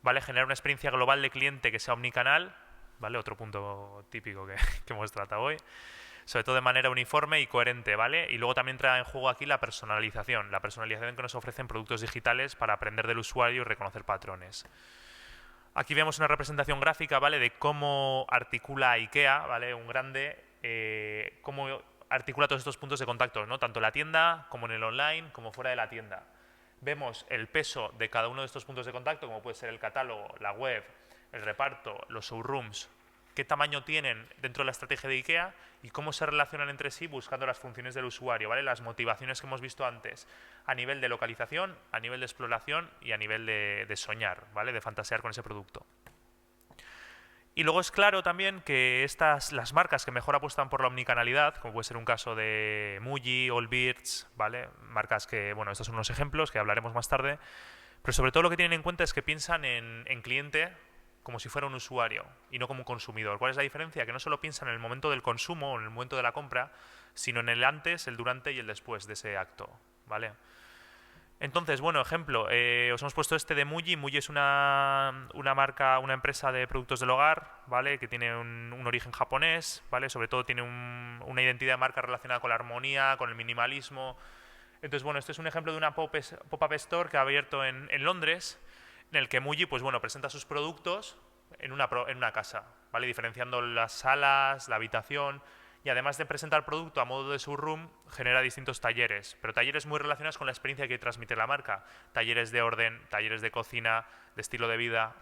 ¿vale? Generar una experiencia global de cliente que sea omnicanal, ¿vale? Otro punto típico que hemos tratado hoy, sobre todo de manera uniforme y coherente, ¿vale? Y luego también entra en juego aquí la personalización que nos ofrecen productos digitales para aprender del usuario y reconocer patrones. Aquí vemos una representación gráfica, ¿vale? De cómo articula IKEA, ¿vale? Un grande, cómo articula todos estos puntos de contacto, ¿no? Tanto en la tienda, como en el online, como fuera de la tienda. Vemos el peso de cada uno de estos puntos de contacto, como puede ser el catálogo, la web, el reparto, los showrooms, qué tamaño tienen dentro de la estrategia de IKEA y cómo se relacionan entre sí buscando las funciones del usuario, ¿vale? Las motivaciones que hemos visto antes, a nivel de localización, a nivel de exploración y a nivel de soñar, ¿vale? De fantasear con ese producto. Y luego es claro también que las marcas que mejor apuestan por la omnicanalidad, como puede ser un caso de Muji, Allbirds, ¿vale? Marcas que, bueno, estos son unos ejemplos que hablaremos más tarde, pero sobre todo lo que tienen en cuenta es que piensan en cliente como si fuera un usuario y no como un consumidor. ¿Cuál es la diferencia? Que no solo piensan en el momento del consumo o en el momento de la compra, sino en el antes, el durante y el después de ese acto, ¿vale? Entonces, bueno, ejemplo, os hemos puesto este de Muji. Muji es una marca, una empresa de productos del hogar, ¿vale? Que tiene un origen japonés, ¿vale? Sobre todo tiene una identidad de marca relacionada con la armonía, con el minimalismo. Entonces, bueno, este es un ejemplo de una pop-up store que ha abierto en Londres, en el que Muji, pues bueno, presenta sus productos en una casa, ¿vale? Diferenciando las salas, la habitación, y además de presentar producto a modo de showroom, genera distintos talleres, pero talleres muy relacionados con la experiencia que transmite la marca. Talleres de orden, talleres de cocina, de estilo de vida.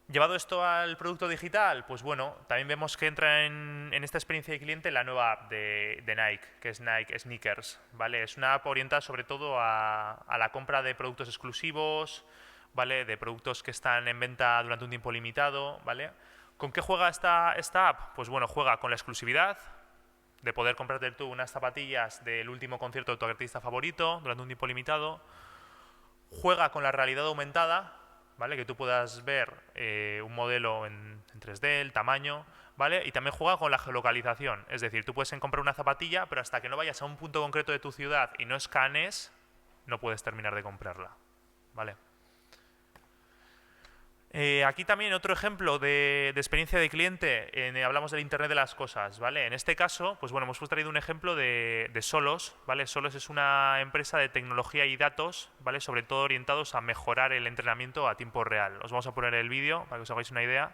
Llevado esto al producto digital, pues bueno, también vemos que entra en esta experiencia de cliente la nueva app de Nike, que es Nike Sneakers, ¿vale? Es una app orientada sobre todo a la compra de productos exclusivos, ¿vale? De productos que están en venta durante un tiempo limitado, ¿vale? ¿Con qué juega esta app? Pues bueno, juega con la exclusividad, de poder comprarte tú unas zapatillas del último concierto de tu artista favorito durante un tiempo limitado. Juega con la realidad aumentada, ¿vale? Que tú puedas ver un modelo en 3D, el tamaño, ¿vale? Y también juega con la geolocalización, es decir, tú puedes comprar una zapatilla, pero hasta que no vayas a un punto concreto de tu ciudad y no escanees, no puedes terminar de comprarla, ¿vale? Aquí también otro ejemplo de experiencia de cliente, hablamos del Internet de las cosas, ¿vale? En este caso, pues bueno, hemos traído un ejemplo de Solos, ¿vale? Solos es una empresa de tecnología y datos, ¿vale? Sobre todo orientados a mejorar el entrenamiento a tiempo real. Os vamos a poner el vídeo para que os hagáis una idea.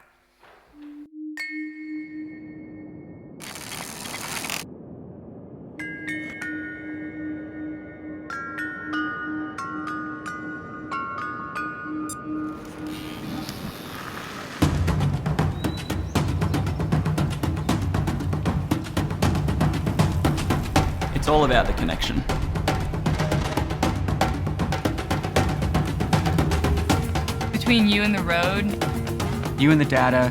In It's all about the connection. Between you and the road, You and the data,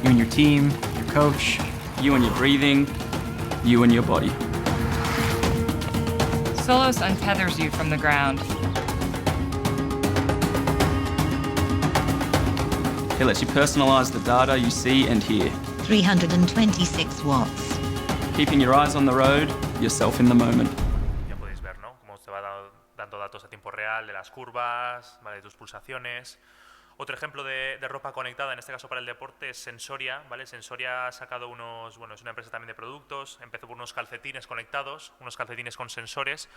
you and your team, your coach, you and your breathing, you and your body. Solos untethers you from the ground. It lets you personalize the data you see and hear, 326 watts. keeping your eyes on the road, yourself in the moment. Ya podéis ver, ¿no? Cómo te va dando datos a tiempo real de las curvas, ¿vale? De tus pulsaciones. Otro ejemplo de ropa conectada, en este caso para el deporte, es Sensoria, ¿vale? Sensoria ha sacado unos, bueno, es una empresa también de productos, empezó por unos calcetines conectados, unos calcetines con sensores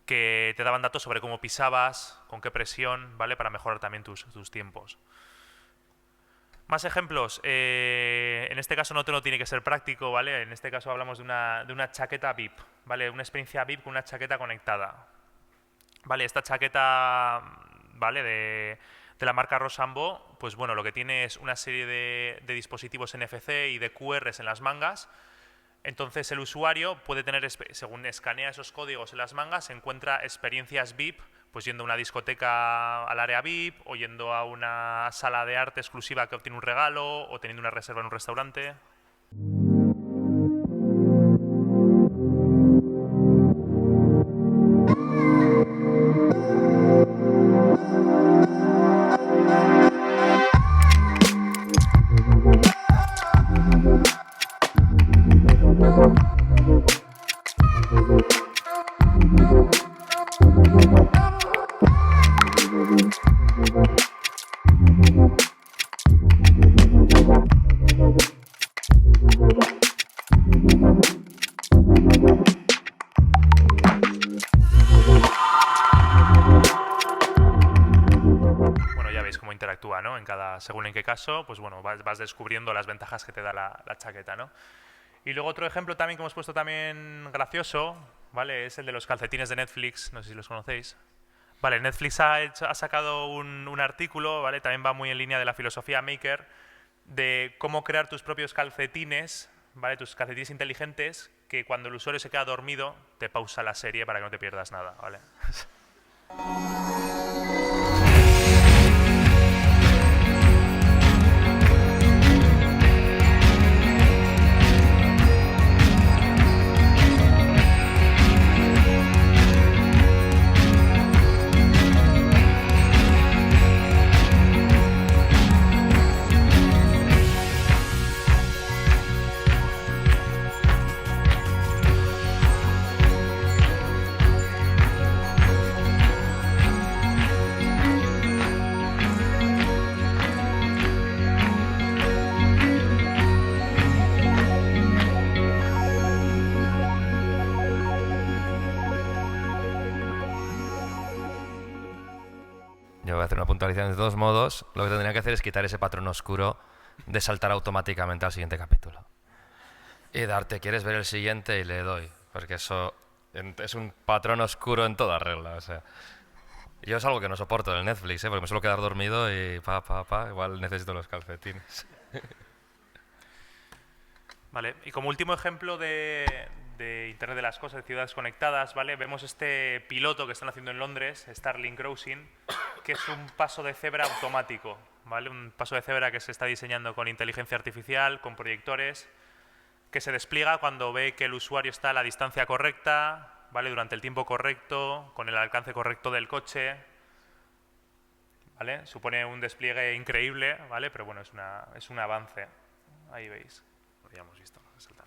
que te daban datos sobre cómo pisabas, con qué presión, ¿vale? Para mejorar también tus tiempos. Más ejemplos, en este caso no tiene que ser práctico, ¿vale? En este caso hablamos de una chaqueta VIP, ¿vale? Una experiencia VIP con una chaqueta conectada. Vale, esta chaqueta, ¿vale? De la marca Rosambo, pues bueno, lo que tiene es una serie de dispositivos NFC y de QRs en las mangas. Entonces el usuario puede tener, según escanea esos códigos en las mangas, encuentra experiencias VIP, pues yendo a una discoteca al área VIP, o yendo a una sala de arte exclusiva que obtiene un regalo, o teniendo una reserva en un restaurante. Interactúa, ¿no? Según en qué caso, pues bueno, vas descubriendo las ventajas que te da la chaqueta, ¿no? Y luego otro ejemplo también que hemos puesto también gracioso, ¿vale? Es el de los calcetines de Netflix, no sé si los conocéis. Vale, Netflix ha sacado un artículo, ¿vale? También va muy en línea de la filosofía Maker, de cómo crear tus propios calcetines, ¿vale? Tus calcetines inteligentes, que cuando el usuario se queda dormido, te pausa la serie para que no te pierdas nada, ¿vale? Yo voy a hacer una puntualización de todos modos. Lo que tendría que hacer es quitar ese patrón oscuro de saltar automáticamente al siguiente capítulo. Y darte, ¿quieres ver el siguiente? Y le doy. Porque eso es un patrón oscuro en toda regla. O sea, yo es algo que no soporto en el Netflix, porque me suelo quedar dormido y igual necesito los calcetines. Vale, y como último ejemplo de Internet de las Cosas, de ciudades conectadas, ¿vale? Vemos este piloto que están haciendo en Londres, Starlink Crossing, que es un paso de cebra automático, ¿vale? Un paso de cebra que se está diseñando con inteligencia artificial, con proyectores, que se despliega cuando ve que el usuario está a la distancia correcta, ¿vale? Durante el tiempo correcto, con el alcance correcto del coche, ¿vale? Supone un despliegue increíble, ¿vale? Pero bueno, es un avance. Ahí veis. Lo habíamos visto. Saltar.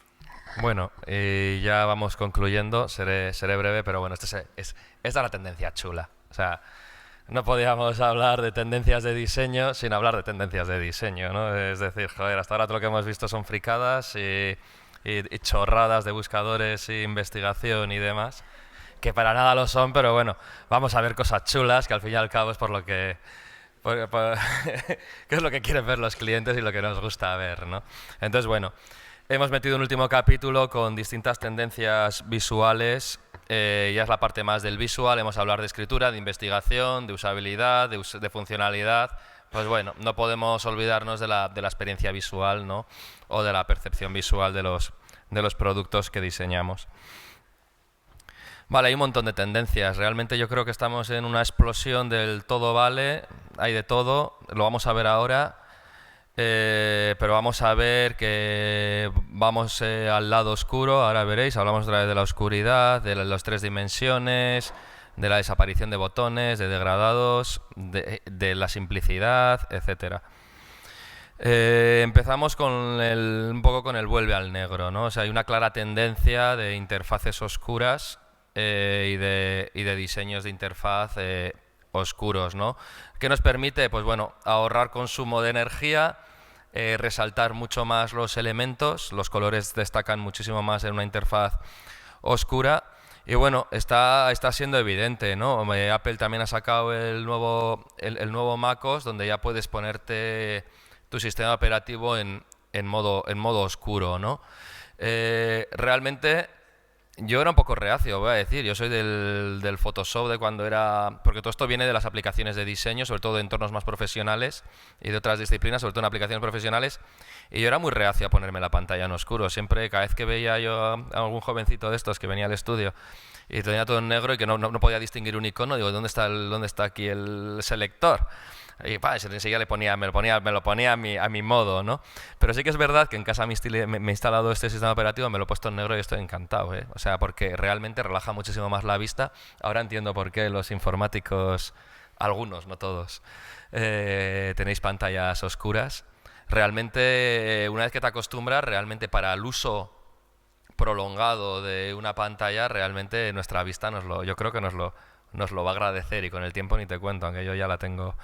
Bueno, ya vamos concluyendo. Seré breve, pero bueno, esta es la tendencia chula. O sea, no podíamos hablar de tendencias de diseño sin hablar de tendencias de diseño, ¿no? Es decir, joder, hasta ahora todo lo que hemos visto son fricadas y chorradas de buscadores y investigación y demás, que para nada lo son, pero bueno, vamos a ver cosas chulas, que al fin y al cabo es por lo que es lo que quieren ver los clientes y lo que nos gusta ver, ¿no? Entonces, bueno, hemos metido un último capítulo con distintas tendencias visuales. Ya es la parte más del visual. Hemos hablado de escritura, de investigación, de usabilidad, de funcionalidad. Pues bueno, no podemos olvidarnos de la experiencia visual, ¿no? O de la percepción visual de los productos que diseñamos. Vale, hay un montón de tendencias. Realmente yo creo que estamos en una explosión del todo vale, hay de todo, lo vamos a ver ahora, pero vamos a ver que vamos al lado oscuro, ahora veréis, hablamos otra vez de la oscuridad, de las 3 dimensiones, de la desaparición de botones, de degradados, de la simplicidad, etcétera. Empezamos con un poco con el vuelve al negro, ¿no? O sea, hay una clara tendencia de interfaces oscuras y de diseños de interfaz oscuros, ¿no? Que nos permite, pues bueno, ahorrar consumo de energía, resaltar mucho más los elementos, los colores destacan muchísimo más en una interfaz oscura. Y bueno, está siendo evidente, ¿no? Apple también ha sacado el nuevo MacOS, donde ya puedes ponerte tu sistema operativo en modo oscuro, ¿no? Realmente yo era un poco reacio, voy a decir. Yo soy del Photoshop de cuando era... Porque todo esto viene de las aplicaciones de diseño, sobre todo de entornos más profesionales y de otras disciplinas, sobre todo en aplicaciones profesionales. Y yo era muy reacio a ponerme la pantalla en oscuro. Siempre, cada vez que veía yo a algún jovencito de estos que venía al estudio y tenía todo en negro y que no podía distinguir un icono, digo, ¿dónde está aquí el selector? Y enseguida me lo ponía a mi modo, ¿no? Pero sí que es verdad que en casa me he instalado este sistema operativo, me lo he puesto en negro y estoy encantado, ¿eh? O sea, porque realmente relaja muchísimo más la vista. Ahora entiendo por qué los informáticos, algunos, no todos, tenéis pantallas oscuras. Realmente, una vez que te acostumbras, realmente para el uso prolongado de una pantalla, realmente nuestra vista yo creo que nos lo va a agradecer, y con el tiempo ni te cuento, aunque yo ya la tengo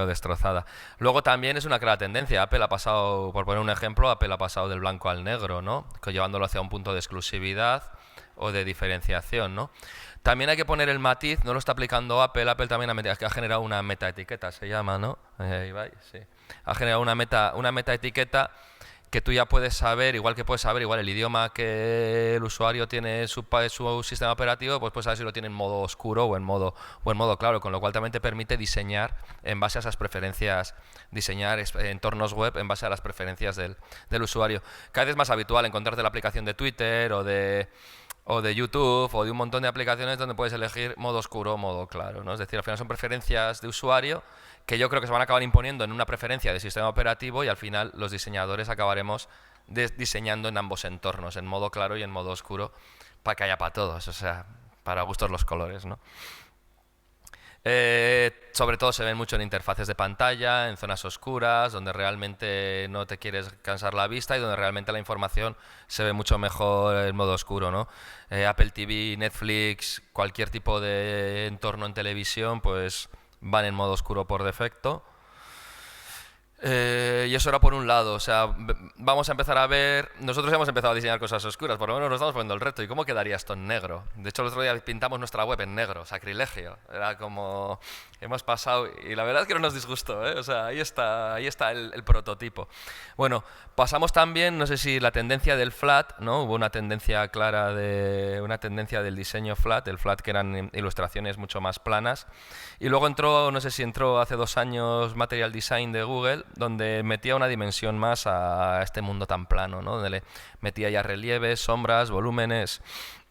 destrozada. Luego también es una clara tendencia. Apple ha pasado, por poner un ejemplo, Apple ha pasado del blanco al negro, ¿no? Llevándolo hacia un punto de exclusividad o de diferenciación, ¿no? También hay que poner el matiz, no lo está aplicando Apple. Apple también ha generado una metaetiqueta, se llama, ¿no? Sí. Ha generado una metaetiqueta que tú ya puedes saber, igual el idioma que el usuario tiene su sistema operativo, pues puedes saber si lo tiene en modo oscuro o en modo claro, con lo cual también te permite diseñar en base a esas preferencias, diseñar entornos web en base a las preferencias del usuario. Cada vez es más habitual encontrarte la aplicación de Twitter o de YouTube o de un montón de aplicaciones donde puedes elegir modo oscuro o modo claro, ¿no? Es decir, al final son preferencias de usuario que yo creo que se van a acabar imponiendo en una preferencia de sistema operativo, y al final los diseñadores acabaremos diseñando en ambos entornos, en modo claro y en modo oscuro, para que haya para todos, o sea, para gustos los colores, ¿no? Sobre todo se ven mucho en interfaces de pantalla, en zonas oscuras, donde realmente no te quieres cansar la vista y donde realmente la información se ve mucho mejor en modo oscuro, ¿no? Apple TV, Netflix, cualquier tipo de entorno en televisión, pues van en modo oscuro por defecto. Y eso era por un lado, o sea, vamos a empezar a ver... Nosotros hemos empezado a diseñar cosas oscuras, por lo menos nos estamos poniendo el reto. ¿Y cómo quedaría esto en negro? De hecho, el otro día pintamos nuestra web en negro, sacrilegio. Era como... Hemos pasado... Y la verdad es que no nos disgustó, ¿eh? O sea, ahí está el prototipo. Bueno, pasamos también, no sé si la tendencia del flat, ¿no? Hubo una tendencia clara una tendencia del diseño flat, el flat que eran ilustraciones mucho más planas. Y luego no sé si entró hace 2 años Material Design de Google, donde metía una dimensión más a este mundo tan plano, ¿no? Donde le metía ya relieves, sombras, volúmenes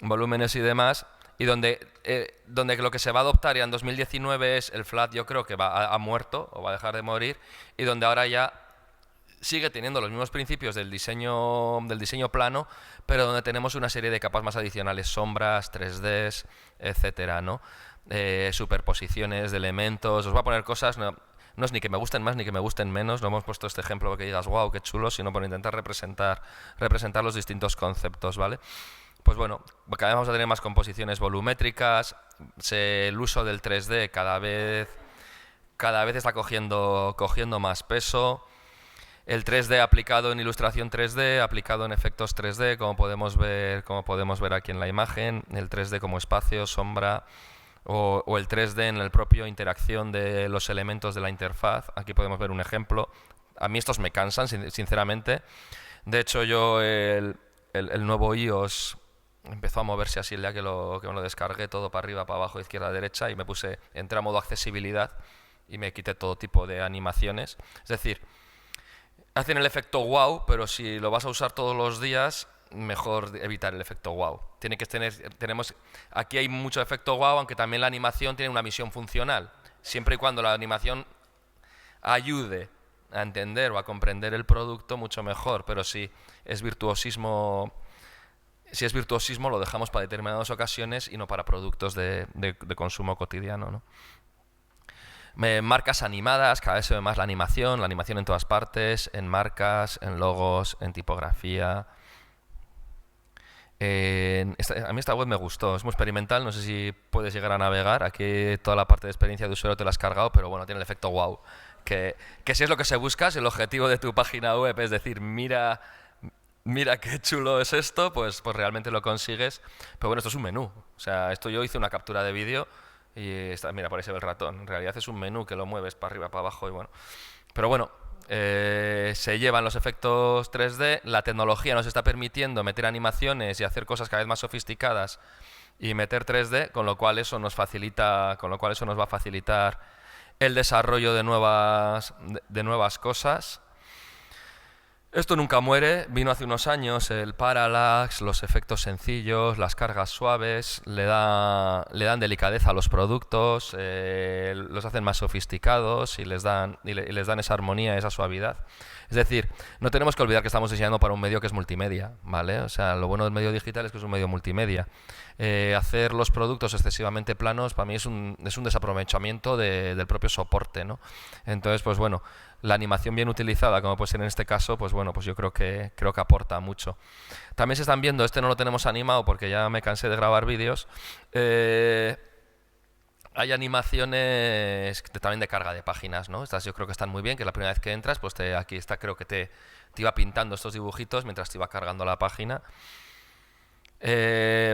y demás, y donde lo que se va a adoptar ya en 2019 es el flat. Yo creo que ha muerto o va a dejar de morir, y donde ahora ya sigue teniendo los mismos principios del diseño plano, pero donde tenemos una serie de capas más adicionales, sombras, 3Ds, etcétera, ¿no? Superposiciones de elementos. Os voy a poner cosas... No es ni que me gusten más ni que me gusten menos, no hemos puesto este ejemplo para que digas wow, qué chulo, sino por intentar representar los distintos conceptos, ¿vale? Pues bueno, cada vez vamos a tener más composiciones volumétricas, el uso del 3D cada vez está cogiendo más peso, el 3D aplicado en ilustración 3D, aplicado en efectos 3D, como podemos ver aquí en la imagen, el 3D como espacio, sombra... O el 3D en el propio interacción de los elementos de la interfaz. Aquí podemos ver un ejemplo. A mí estos me cansan, sinceramente. De hecho, yo el nuevo iOS empezó a moverse así el día que me lo descargué, todo para arriba, para abajo, izquierda, derecha, y entré a modo accesibilidad y me quité todo tipo de animaciones. Es decir, hacen el efecto wow, pero si lo vas a usar todos los días, mejor evitar el efecto wow. Aquí hay mucho efecto wow, aunque también la animación tiene una misión funcional. Siempre y cuando la animación ayude a entender o a comprender el producto, mucho mejor. Pero si es virtuosismo lo dejamos para determinadas ocasiones y no para productos de consumo cotidiano, ¿no? Marcas animadas, cada vez se ve más la animación en todas partes, en marcas, en logos, en tipografía. A mí esta web me gustó, es muy experimental, no sé si puedes llegar a navegar. Aquí toda la parte de experiencia de usuario te la has cargado, pero bueno, tiene el efecto wow. Que si es lo que se busca, si el objetivo de tu página web es decir, mira qué chulo es esto, pues realmente lo consigues. Pero bueno, esto es un menú. O sea, esto yo hice una captura de vídeo y mira, por ahí se ve el ratón. En realidad es un menú que lo mueves para arriba, para abajo y bueno. Pero bueno, se llevan los efectos 3D. La tecnología nos está permitiendo meter animaciones y hacer cosas cada vez más sofisticadas y meter 3D, con lo cual eso nos va a facilitar el desarrollo de nuevas cosas. Esto nunca muere, vino hace unos años el parallax, los efectos sencillos, las cargas suaves, le dan delicadeza a los productos, los hacen más sofisticados y les dan esa armonía, esa suavidad. Es decir, no tenemos que olvidar que estamos diseñando para un medio que es multimedia, ¿vale? O sea, lo bueno del medio digital es que es un medio multimedia. Hacer los productos excesivamente planos para mí es un desaprovechamiento del propio soporte, ¿no? Entonces, pues bueno, la animación bien utilizada, como puede ser en este caso, pues bueno, pues yo creo que aporta mucho. También se están viendo, este no lo tenemos animado porque ya me cansé de grabar vídeos. Hay animaciones también de carga de páginas, ¿no? Estas yo creo que están muy bien, que la primera vez que entras, pues aquí está, creo que te iba pintando estos dibujitos mientras te iba cargando la página.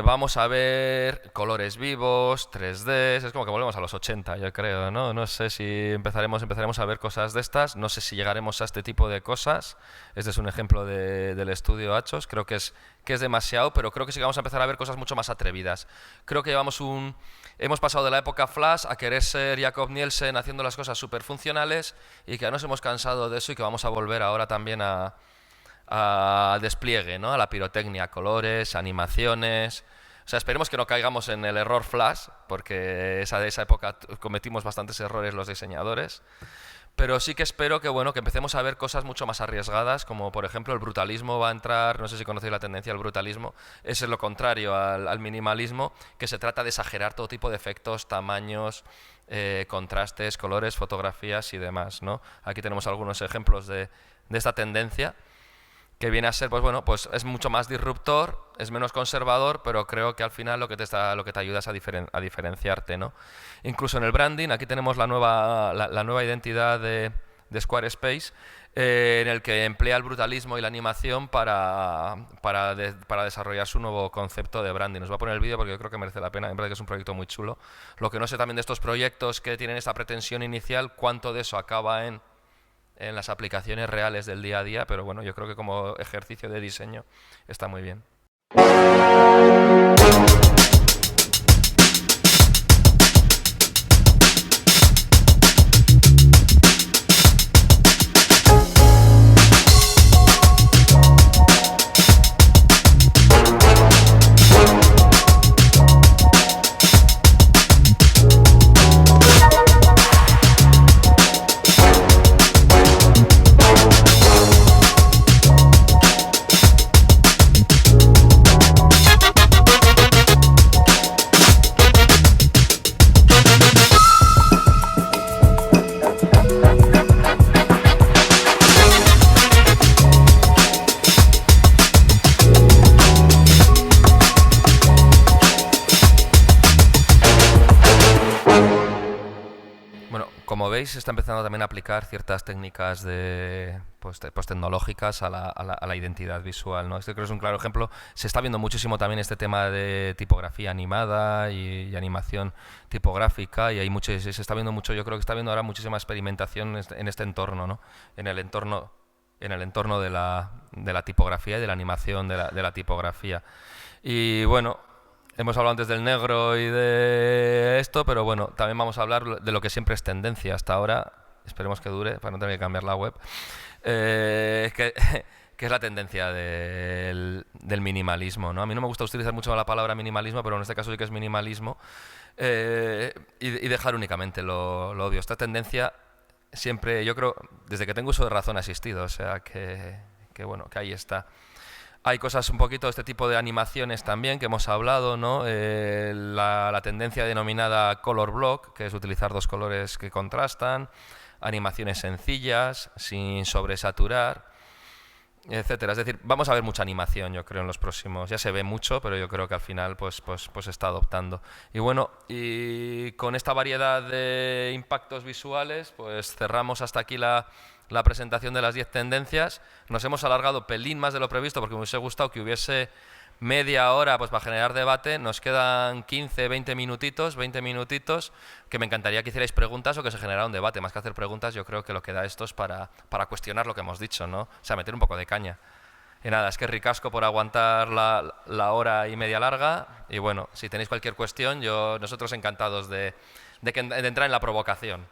Vamos a ver colores vivos, 3D, es como que volvemos a los 80, yo creo, ¿no? No sé si empezaremos a ver cosas de estas, no sé si llegaremos a este tipo de cosas. Este es un ejemplo del estudio Hachos, creo que es demasiado, pero creo que sí que vamos a empezar a ver cosas mucho más atrevidas. Creo que hemos pasado de la época Flash a querer ser Jakob Nielsen haciendo las cosas súper funcionales y que ya nos hemos cansado de eso y que vamos a volver ahora también al despliegue, ¿no? A la pirotecnia, colores, animaciones. O sea, esperemos que no caigamos en el error Flash, porque de esa época cometimos bastantes errores los diseñadores. Pero sí que espero que empecemos a ver cosas mucho más arriesgadas, como por ejemplo el brutalismo va a entrar, no sé si conocéis la tendencia al brutalismo, es lo contrario al minimalismo, que se trata de exagerar todo tipo de efectos, tamaños, contrastes, colores, fotografías y demás, ¿no? Aquí tenemos algunos ejemplos de esta tendencia, que viene a ser, pues es mucho más disruptor, es menos conservador, pero creo que al final lo que te ayuda es a diferenciarte, ¿no? Incluso en el branding, aquí tenemos la nueva identidad de Squarespace, en el que emplea el brutalismo y la animación para desarrollar su nuevo concepto de branding. Os voy a poner el vídeo porque yo creo que merece la pena, en verdad que es un proyecto muy chulo. Lo que no sé también de estos proyectos que tienen esta pretensión inicial, cuánto de eso acaba en las aplicaciones reales del día a día, pero bueno, yo creo que como ejercicio de diseño está muy bien. Como veis, se está empezando también a aplicar ciertas técnicas tecnológicas a la identidad visual, ¿no? Este creo que es un claro ejemplo. Se está viendo muchísimo también este tema de tipografía animada y animación tipográfica, y se está viendo mucho. Yo creo que está viendo ahora muchísima experimentación en este entorno, ¿no? En el entorno de la tipografía y de la animación de la tipografía. Y bueno, hemos hablado antes del negro y de esto, pero bueno, también vamos a hablar de lo que siempre es tendencia hasta ahora, esperemos que dure para no tener que cambiar la web, que es la tendencia del minimalismo, ¿no? A mí no me gusta utilizar mucho la palabra minimalismo, pero en este caso sí que es minimalismo, y dejar únicamente lo obvio. Esta tendencia siempre, yo creo, desde que tengo uso de razón ha existido, o sea que bueno, que ahí está. Hay cosas un poquito de este tipo de animaciones también que hemos hablado, ¿no? La tendencia denominada color block, que es utilizar 2 colores que contrastan, animaciones sencillas, sin sobresaturar, etcétera. Es decir, vamos a ver mucha animación, yo creo, en los próximos. Ya se ve mucho, pero yo creo que al final pues está adoptando. Y bueno, y con esta variedad de impactos visuales, pues cerramos hasta aquí la presentación de las 10 tendencias. Nos hemos alargado pelín más de lo previsto porque me hubiese gustado que hubiese media hora pues para generar debate. Nos quedan 15, 20 minutitos, que me encantaría que hicierais preguntas o que se generara un debate. Más que hacer preguntas, yo creo que lo que da esto es para cuestionar lo que hemos dicho, ¿no? O sea, meter un poco de caña. Y nada, es que ricasco por aguantar la hora y media larga. Y bueno, si tenéis cualquier cuestión, nosotros encantados de entrar en la provocación.